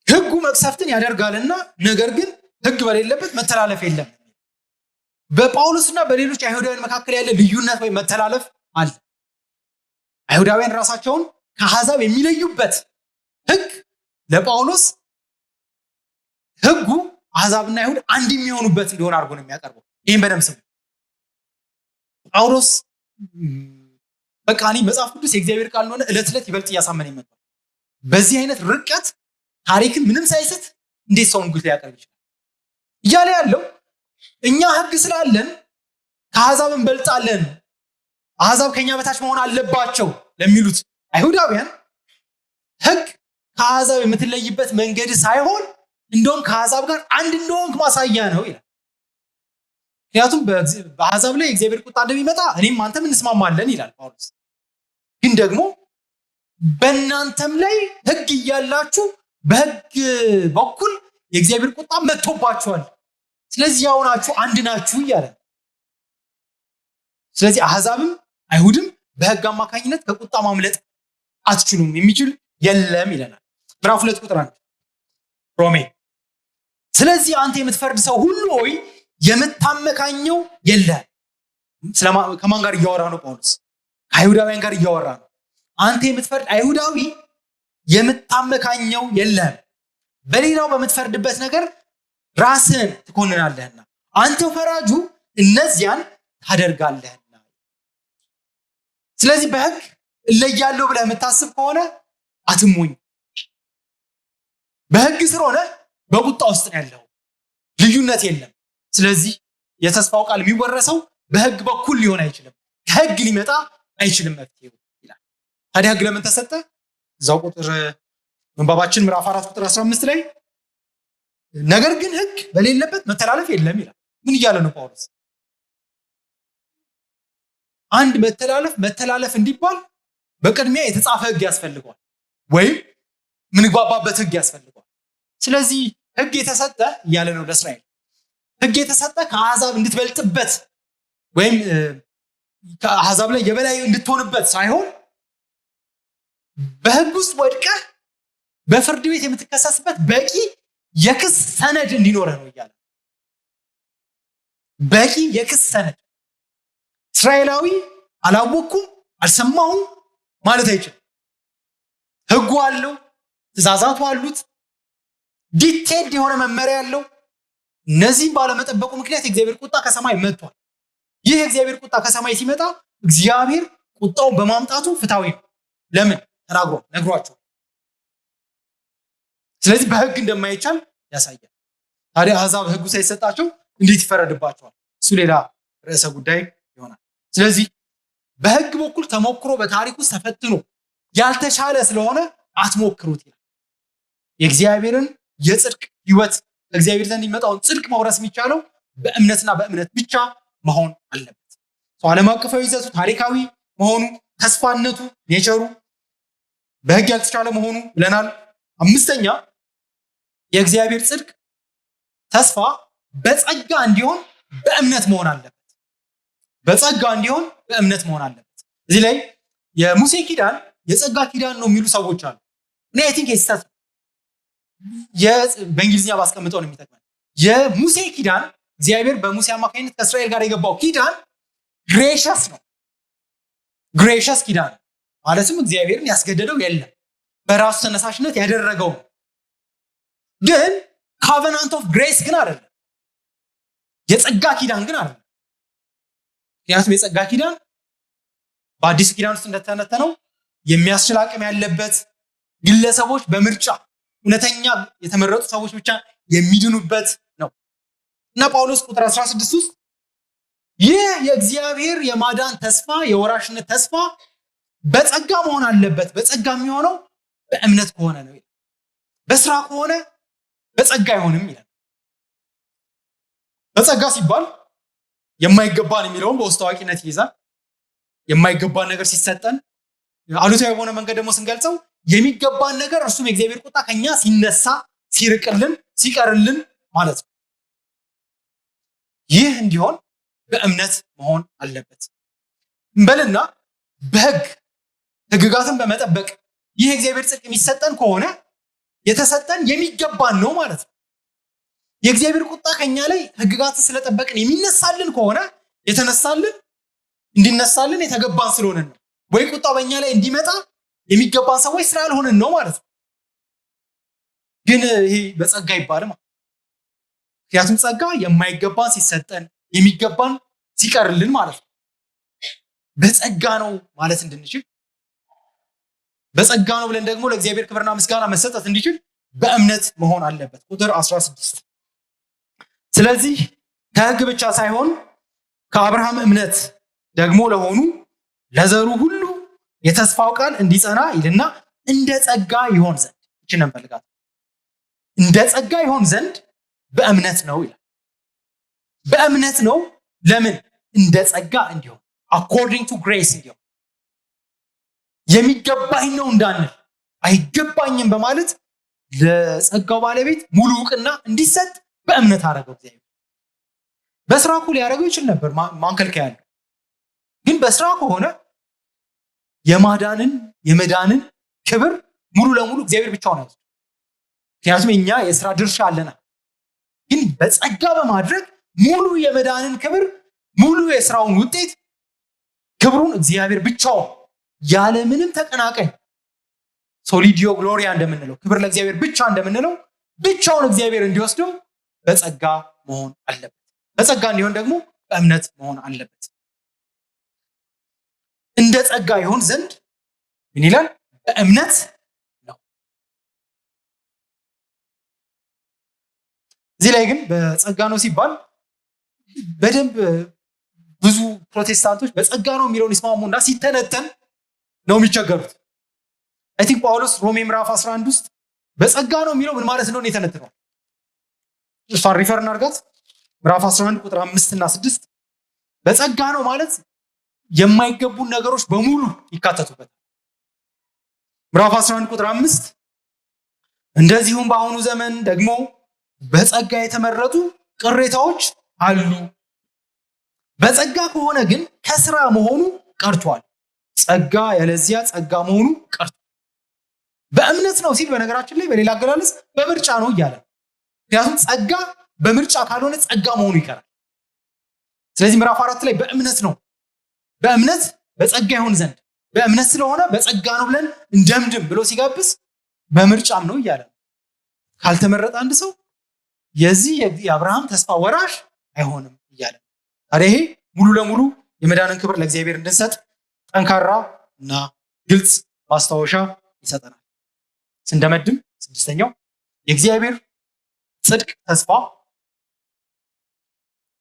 ሕጉ መቅሰፍትን ያደርጋልና ነገር ግን ሕግ በሌለበት መተላለፍ የለም። በጳውሎስና በሌሎች አይሁዳውያን መካከል ያለ ልዩነት ወይም መተላለፍ አለ። አይሁዳውያን ራሳቸውን ከአሕዛብ የሚለዩበት ሕግ ለጳውሎስ ሕጉ አሕዛብና አይሁድ አንድ የሚሆኑበት እንደሆነ አድርጎ ነው የሚያቀርበው። ይህም በደምብ ስሙ። ጳውሎስ በቃ እኔ መጽሐፍ ቅዱስ የእግዚአብሔር ቃል እንደሆነ ዕለት ዕለት ይበልጥ እያሳመነ ይመጣል። በዚህ አይነት ርቀት ታሪክን ምንም ሳይስት እንዴት ሰው ሙግት ሊያቀርብ ይችላል እያለ ያለው እኛ ሕግ ስላለን ከአሕዛብ እንበልጣለን፣ አሕዛብ ከኛ በታች መሆን አለባቸው ለሚሉት አይሁዳውያን ሕግ ከአሕዛብ የምትለይበት መንገድ ሳይሆን እንደውም ከአሕዛብ ጋር አንድ እንደሆንክ ማሳያ ነው ይላል። ምክንያቱም በአሕዛብ ላይ የእግዚአብሔር ቁጣ እንደሚመጣ እኔም አንተም እንስማማለን ይላል ጳውሎስ። ግን ደግሞ በእናንተም ላይ ሕግ እያላችሁ በሕግ በኩል የእግዚአብሔር ቁጣ መጥቶባችኋል፣ ስለዚህ ያው ናችሁ አንድ ናችሁ እያለ። ስለዚህ አሕዛብም አይሁድም በሕግ አማካኝነት ከቁጣ ማምለጥ አትችሉም፣ የሚችል የለም ይለናል። ምዕራፍ 2 ቁጥር 1 ሮሜ። ስለዚህ አንተ የምትፈርድ ሰው ሁሉ ሆይ የምታመካኘው የለም። ከማን ጋር እያወራ ነው ጳውሎስ? ከአይሁዳውያን ጋር እያወራ ነው። አንተ የምትፈርድ አይሁዳዊ የምታመካኘው የለም፣ በሌላው በምትፈርድበት ነገር ራስን ትኮንናለህና አንተው ፈራጁ እነዚያን ታደርጋለህና። ስለዚህ በሕግ እለያለሁ ብለህ የምታስብ ከሆነ አትሞኝ። በሕግ ስር ሆነ በቁጣ ውስጥ ነው ያለው፣ ልዩነት የለም። ስለዚህ የተስፋው ቃል የሚወረሰው በሕግ በኩል ሊሆን አይችልም፣ ከሕግ ሊመጣ አይችልም መፍትሄው ይላል። ታዲያ ሕግ ለምን ተሰጠ? እዛው ቁጥር ምንባባችን ምዕራፍ 4 ቁጥር 15 ላይ ነገር ግን ሕግ በሌለበት መተላለፍ የለም ይላል። ምን እያለ ነው ጳውሎስ? አንድ መተላለፍ እንዲባል በቅድሚያ የተጻፈ ሕግ ያስፈልገዋል፣ ወይም ምንግባባበት ሕግ ያስፈልገዋል። ስለዚህ ሕግ የተሰጠ እያለ ነው ለእስራኤል። ሕግ የተሰጠ ከአሕዛብ እንድትበልጥበት ወይም ከአሕዛብ ላይ የበላይ እንድትሆንበት ሳይሆን በሕግ ውስጥ ወድቀህ በፍርድ ቤት የምትከሰስበት በቂ የክስ ሰነድ እንዲኖርህ ነው እያለ። በቂ የክስ ሰነድ። እስራኤላዊ አላወቅኩም አልሰማሁም ማለት አይችልም። ሕጉ አለው፣ ትእዛዛቱ አሉት፣ ዲቴይልድ የሆነ መመሪያ አለው። እነዚህም ባለመጠበቁ ምክንያት የእግዚአብሔር ቁጣ ከሰማይ መጥቷል። ይህ የእግዚአብሔር ቁጣ ከሰማይ ሲመጣ እግዚአብሔር ቁጣውን በማምጣቱ ፍትሐዊ ነው። ለምን? ተናግሯል፣ ነግሯቸው። ስለዚህ በሕግ እንደማይቻል ያሳያል። ታዲያ አሕዛብ ሕጉ ሳይሰጣቸው እንዴት ይፈረድባቸዋል? እሱ ሌላ ርዕሰ ጉዳይ ይሆናል። ስለዚህ በሕግ በኩል ተሞክሮ በታሪክ ውስጥ ተፈትኖ ያልተቻለ ስለሆነ አትሞክሩት ይላል። የእግዚአብሔርን የጽድቅ ሕይወት ከእግዚአብሔር ዘንድ የሚመጣውን ጽድቅ መውረስ የሚቻለው በእምነትና በእምነት ብቻ መሆን አለበት። ዓለም አቀፋዊ ይዘቱ፣ ታሪካዊ መሆኑ፣ ተስፋነቱ፣ ኔቸሩ በሕግ ያልተቻለ መሆኑ ብለናል። አምስተኛ የእግዚአብሔር ጽድቅ ተስፋ በጸጋ እንዲሆን በእምነት መሆን አለበት። በጸጋ እንዲሆን በእምነት መሆን አለበት። እዚህ ላይ የሙሴ ኪዳን የጸጋ ኪዳን ነው የሚሉ ሰዎች አሉ። እኔ አይ ቲንክ የስተት በእንግሊዝኛ ባስቀምጠው ነው የሚጠቅመን። የሙሴ ኪዳን እግዚአብሔር በሙሴ አማካኝነት ከእስራኤል ጋር የገባው ኪዳን ግሬሸስ ነው። ግሬሸስ ኪዳን ማለትም እግዚአብሔርን ያስገደደው የለም፣ በራሱ ተነሳሽነት ያደረገው ነው። ግን covenant of grace ግን አይደለም። የጸጋ ኪዳን ግን አይደለም። ምክንያቱም የጸጋ ኪዳን በአዲስ ኪዳን ውስጥ እንደተነተነው የሚያስችል አቅም ያለበት ግለሰቦች በምርጫ እውነተኛ የተመረጡ ሰዎች ብቻ የሚድኑበት ነው እና ጳውሎስ ቁጥር 16 ውስጥ ይህ የእግዚአብሔር የማዳን ተስፋ የወራሽነት ተስፋ በጸጋ መሆን አለበት። በጸጋ የሚሆነው በእምነት ከሆነ ነው ይላል። በስራ ከሆነ በጸጋ አይሆንም ይላል። በጸጋ ሲባል የማይገባን የሚለውን በውስጥ አዋቂነት ይይዛል። የማይገባን ነገር ሲሰጠን አሉታዊ በሆነ መንገድ ደግሞ ስንገልጸው የሚገባን ነገር እርሱም የእግዚአብሔር ቁጣ ከኛ ሲነሳ ሲርቅልን ሲቀርልን ማለት ነው። ይህ እንዲሆን በእምነት መሆን አለበት እንበልና ህግጋትን በመጠበቅ ይህ የእግዚአብሔር ጽድቅ የሚሰጠን ከሆነ የተሰጠን የሚገባን ነው ማለት ነው። የእግዚአብሔር ቁጣ ከኛ ላይ ህግጋትን ስለጠበቅን የሚነሳልን ከሆነ የተነሳልን እንዲነሳልን የተገባን ስለሆነ ነው። ወይ ቁጣው በእኛ ላይ እንዲመጣ የሚገባን ሰዎች ስላልሆነን ነው ማለት ነው። ግን ይሄ በጸጋ ይባላል። ምክንያቱም ጸጋ የማይገባን ሲሰጠን የሚገባን ሲቀርልን ማለት ነው። በጸጋ ነው ማለት እንድንችል በጸጋ ነው ብለን ደግሞ ለእግዚአብሔር ክብርና ምስጋና መሰጠት እንዲችል በእምነት መሆን አለበት። ቁጥር 16 ስለዚህ ከህግ ብቻ ሳይሆን ከአብርሃም እምነት ደግሞ ለሆኑ ለዘሩ ሁሉ የተስፋው ቃል እንዲጸና ይልና እንደ ጸጋ ይሆን ዘንድ እቺን እንፈልጋለን። እንደ ጸጋ ይሆን ዘንድ በእምነት ነው ይላል። በእምነት ነው። ለምን? እንደ ጸጋ እንዲሆን according to grace እንዲሆን የሚገባኝ ነው እንዳንል አይገባኝም በማለት ለጸጋው ባለቤት ሙሉ ዕውቅና እንዲሰጥ በእምነት አደረገው እግዚአብሔር። በስራ እኮ ሊያደርገው ይችል ነበር ማንከልከያ ያለው፣ ግን በስራ ከሆነ የመዳንን ክብር ሙሉ ለሙሉ እግዚአብሔር ብቻውን ያዘው። ምክንያቱም እኛ የስራ ድርሻ አለና። ግን በጸጋ በማድረግ ሙሉ የመዳንን ክብር ሙሉ የስራውን ውጤት ክብሩን እግዚአብሔር ብቻውን ያለምንም ተቀናቃኝ ሶሊዲዮ ግሎሪያ እንደምንለው ክብር ለእግዚአብሔር ብቻ እንደምንለው ብቻውን እግዚአብሔር እንዲወስደው በጸጋ መሆን አለበት። በጸጋ እንዲሆን ደግሞ በእምነት መሆን አለበት። እንደ ጸጋ ይሆን ዘንድ ምን ይላል? በእምነት ነው። እዚህ ላይ ግን በጸጋ ነው ሲባል በደንብ ብዙ ፕሮቴስታንቶች በጸጋ ነው የሚለውን ይስማሙና ሲተነተን ነው የሚቸገሩት። አይ ቲንክ ጳውሎስ ሮሜ ምዕራፍ 11 ውስጥ በጸጋ ነው የሚለው ምን ማለት እንደሆነ የተነተነው እሷን ሪፈር እናድርጋት። ምዕራፍ 11 ቁጥር 5 እና 6 በጸጋ ነው ማለት የማይገቡን ነገሮች በሙሉ ይካተቱበታል። ምዕራፍ 11 ቁጥር 5 እንደዚሁም በአሁኑ ዘመን ደግሞ በጸጋ የተመረጡ ቅሬታዎች አሉ። በጸጋ ከሆነ ግን ከስራ መሆኑ ቀርቷል። ጸጋ ያለዚያ ጸጋ መሆኑ ቀርቷል። በእምነት ነው ሲል በነገራችን ላይ በሌላ አገላለጽ በምርጫ ነው እያለ። ምክንያቱም ጸጋ በምርጫ ካልሆነ ጸጋ መሆኑ ይቀራል። ስለዚህ ምዕራፍ 4 ላይ በእምነት ነው፣ በእምነት በጸጋ ይሆን ዘንድ በእምነት ስለሆነ በጸጋ ነው ብለን እንደምድም ብሎ ሲጋብስ በምርጫም ነው እያለ። ካልተመረጠ አንድ ሰው የዚህ የአብርሃም ተስፋ ወራሽ አይሆንም እያለ። ታዲያ ይሄ ሙሉ ለሙሉ የመዳንን ክብር ለእግዚአብሔር እንድንሰጥ ጠንካራ እና ግልጽ ማስታወሻ ይሰጠናል። ስንደመድም ስድስተኛው የእግዚአብሔር ጽድቅ ተስፋ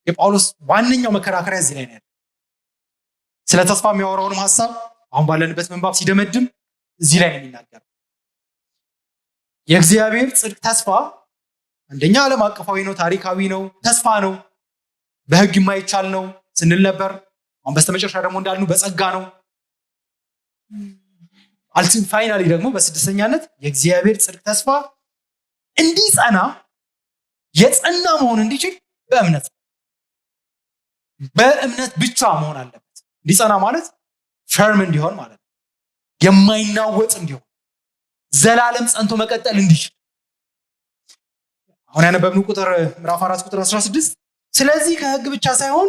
የጳውሎስ ዋነኛው መከራከሪያ እዚህ ላይ ነው። ስለ ተስፋ የሚያወራውንም ሐሳብ አሁን ባለንበት ምንባብ ሲደመድም እዚህ ላይ ነው የሚናገረው። የእግዚአብሔር ጽድቅ ተስፋ አንደኛ ዓለም አቀፋዊ ነው፣ ታሪካዊ ነው፣ ተስፋ ነው፣ በህግ የማይቻል ነው ስንል ነበር። አሁን በስተመጨረሻ ደግሞ እንዳልነው በጸጋ ነው። ፋይናሊ ደግሞ በስድስተኛነት የእግዚአብሔር ጽድቅ ተስፋ እንዲጸና የጸና መሆን እንዲችል በእምነት ብቻ መሆን አለበት። እንዲጸና ማለት ፈርም እንዲሆን ማለት ነው። የማይናወጥ እንዲሆን ዘላለም ጸንቶ መቀጠል እንዲችል። አሁን ያነበብነው ምዕራፍ 4 ቁጥር 16 ስለዚህ ከህግ ብቻ ሳይሆን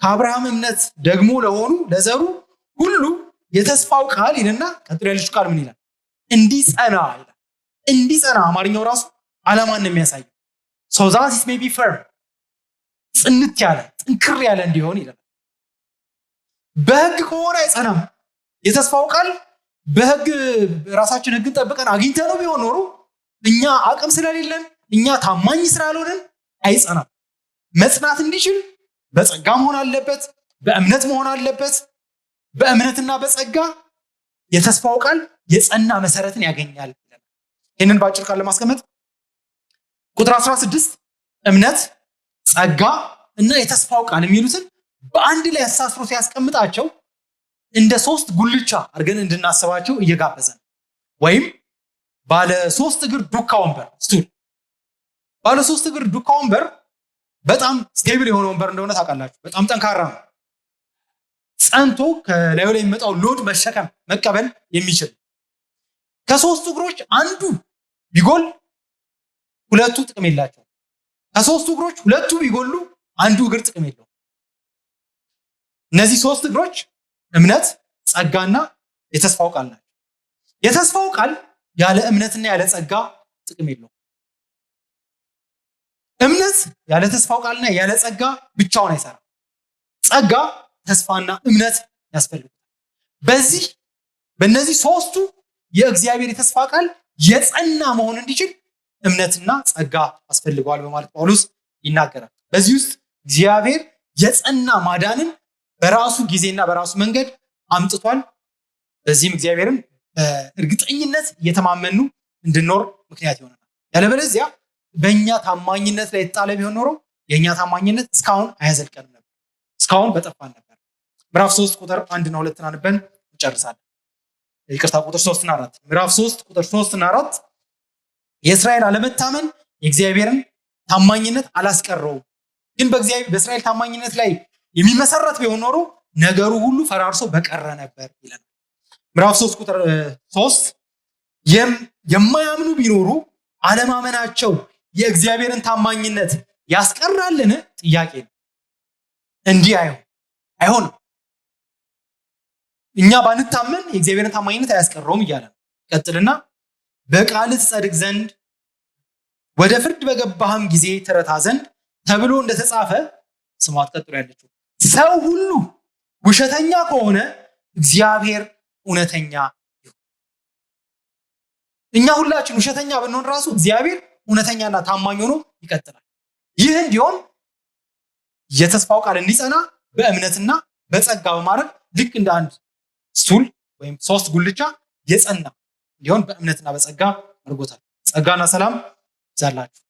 ከአብርሃም እምነት ደግሞ ለሆኑ ለዘሩ ሁሉ የተስፋው ቃል ይልና ቀጥሎ ያለችው ቃል ምን ይላል? እንዲጸና ይላል። እንዲጸና አማርኛው ራሱ ዓላማን ነው የሚያሳየው። so that it may be firm ጽንት ያለ ጥንክር ያለ እንዲሆን ይላል። በሕግ ከሆነ አይጸናም። የተስፋው ቃል በሕግ ራሳችን ሕግን ጠብቀን አግኝተነው ቢሆን ኖሮ እኛ አቅም ስለሌለን እኛ ታማኝ ስላልሆነን አይጸናም። መጽናት እንዲችል በጸጋ መሆን አለበት፣ በእምነት መሆን አለበት። በእምነትና በጸጋ የተስፋው ቃል የጸና መሰረትን ያገኛል። ይህንን በአጭር ቃል ለማስቀመጥ ቁጥር 16 እምነት፣ ጸጋ እና የተስፋው ቃል የሚሉትን በአንድ ላይ አሳስሮ ሲያስቀምጣቸው እንደ ሶስት ጉልቻ አድርገን እንድናስባቸው እየጋበዘን ወይም ባለ ሶስት እግር ዱካ ወንበር ስቱል። ባለ ሶስት እግር ዱካ ወንበር በጣም ስቴብል የሆነ ወንበር እንደሆነ ታውቃላችሁ። በጣም ጠንካራ ነው። ጸንቶ ከላዩ ላይ የሚመጣው ሎድ መሸከም መቀበል የሚችል። ከሶስቱ እግሮች አንዱ ቢጎል ሁለቱ ጥቅም የላቸው። ከሶስቱ እግሮች ሁለቱ ቢጎሉ አንዱ እግር ጥቅም የለው። እነዚህ ሶስት እግሮች እምነት፣ ጸጋና የተስፋው ቃል ናቸው። የተስፋው ቃል ያለ እምነትና ያለ ጸጋ ጥቅም የለው። እምነት ያለ ተስፋው ቃልና ያለ ጸጋ ብቻውን አይሰራም። ጸጋ፣ ተስፋና እምነት ያስፈልጋል። በእነዚህ ሶስቱ የእግዚአብሔር የተስፋ ቃል የጸና መሆን እንዲችል እምነትና ጸጋ አስፈልገዋል በማለት ጳውሎስ ይናገራል። በዚህ ውስጥ እግዚአብሔር የጸና ማዳንን በራሱ ጊዜና በራሱ መንገድ አምጥቷል። በዚህም እግዚአብሔርን በእርግጠኝነት እየተማመኑ እንድንኖር ምክንያት ይሆናል። ያለበለዚያ በእኛ ታማኝነት ላይ የተጣለ ቢሆን ኖሮ የእኛ ታማኝነት እስካሁን አያዘልቀንም ነበር፣ እስካሁን በጠፋን ነበር። ምዕራፍ 3 ቁጥር 1 እና 2 አንበን እንጨርሳለን። ይቅርታ ቁጥር 3 እና 4 ምዕራፍ 3 ቁጥር 3 እና 4 የእስራኤል አለመታመን የእግዚአብሔርን ታማኝነት አላስቀረውም፣ ግን በእስራኤል ታማኝነት ላይ የሚመሰረት ቢሆን ኖሮ ነገሩ ሁሉ ፈራርሶ በቀረ ነበር ይላል። ምዕራፍ 3 ቁጥር 3 የማያምኑ ቢኖሩ አለማመናቸው የእግዚአብሔርን ታማኝነት ያስቀራልን? ጥያቄ ነው። እንዲህ አይሆንም። እኛ ባንታመን የእግዚአብሔርን ታማኝነት አያስቀረውም እያለ ነው። ቀጥልና በቃል ትጸድቅ ዘንድ ወደ ፍርድ በገባህም ጊዜ ትረታ ዘንድ ተብሎ እንደተጻፈ ስሟት። ቀጥሎ ያለችው ሰው ሁሉ ውሸተኛ ከሆነ እግዚአብሔር እውነተኛ ይሁን። እኛ ሁላችን ውሸተኛ ብንሆን ራሱ እግዚአብሔር እውነተኛና ታማኝ ሆኖ ይቀጥላል። ይህ እንዲሆን የተስፋው ቃል እንዲጸና በእምነትና በጸጋ በማድረግ ልክ እንደ አንድ ስቱል ወይም ሶስት ጉልቻ የጸና እንዲሆን በእምነትና በጸጋ አድርጎታል። ጸጋና ሰላም ይዛላችሁ።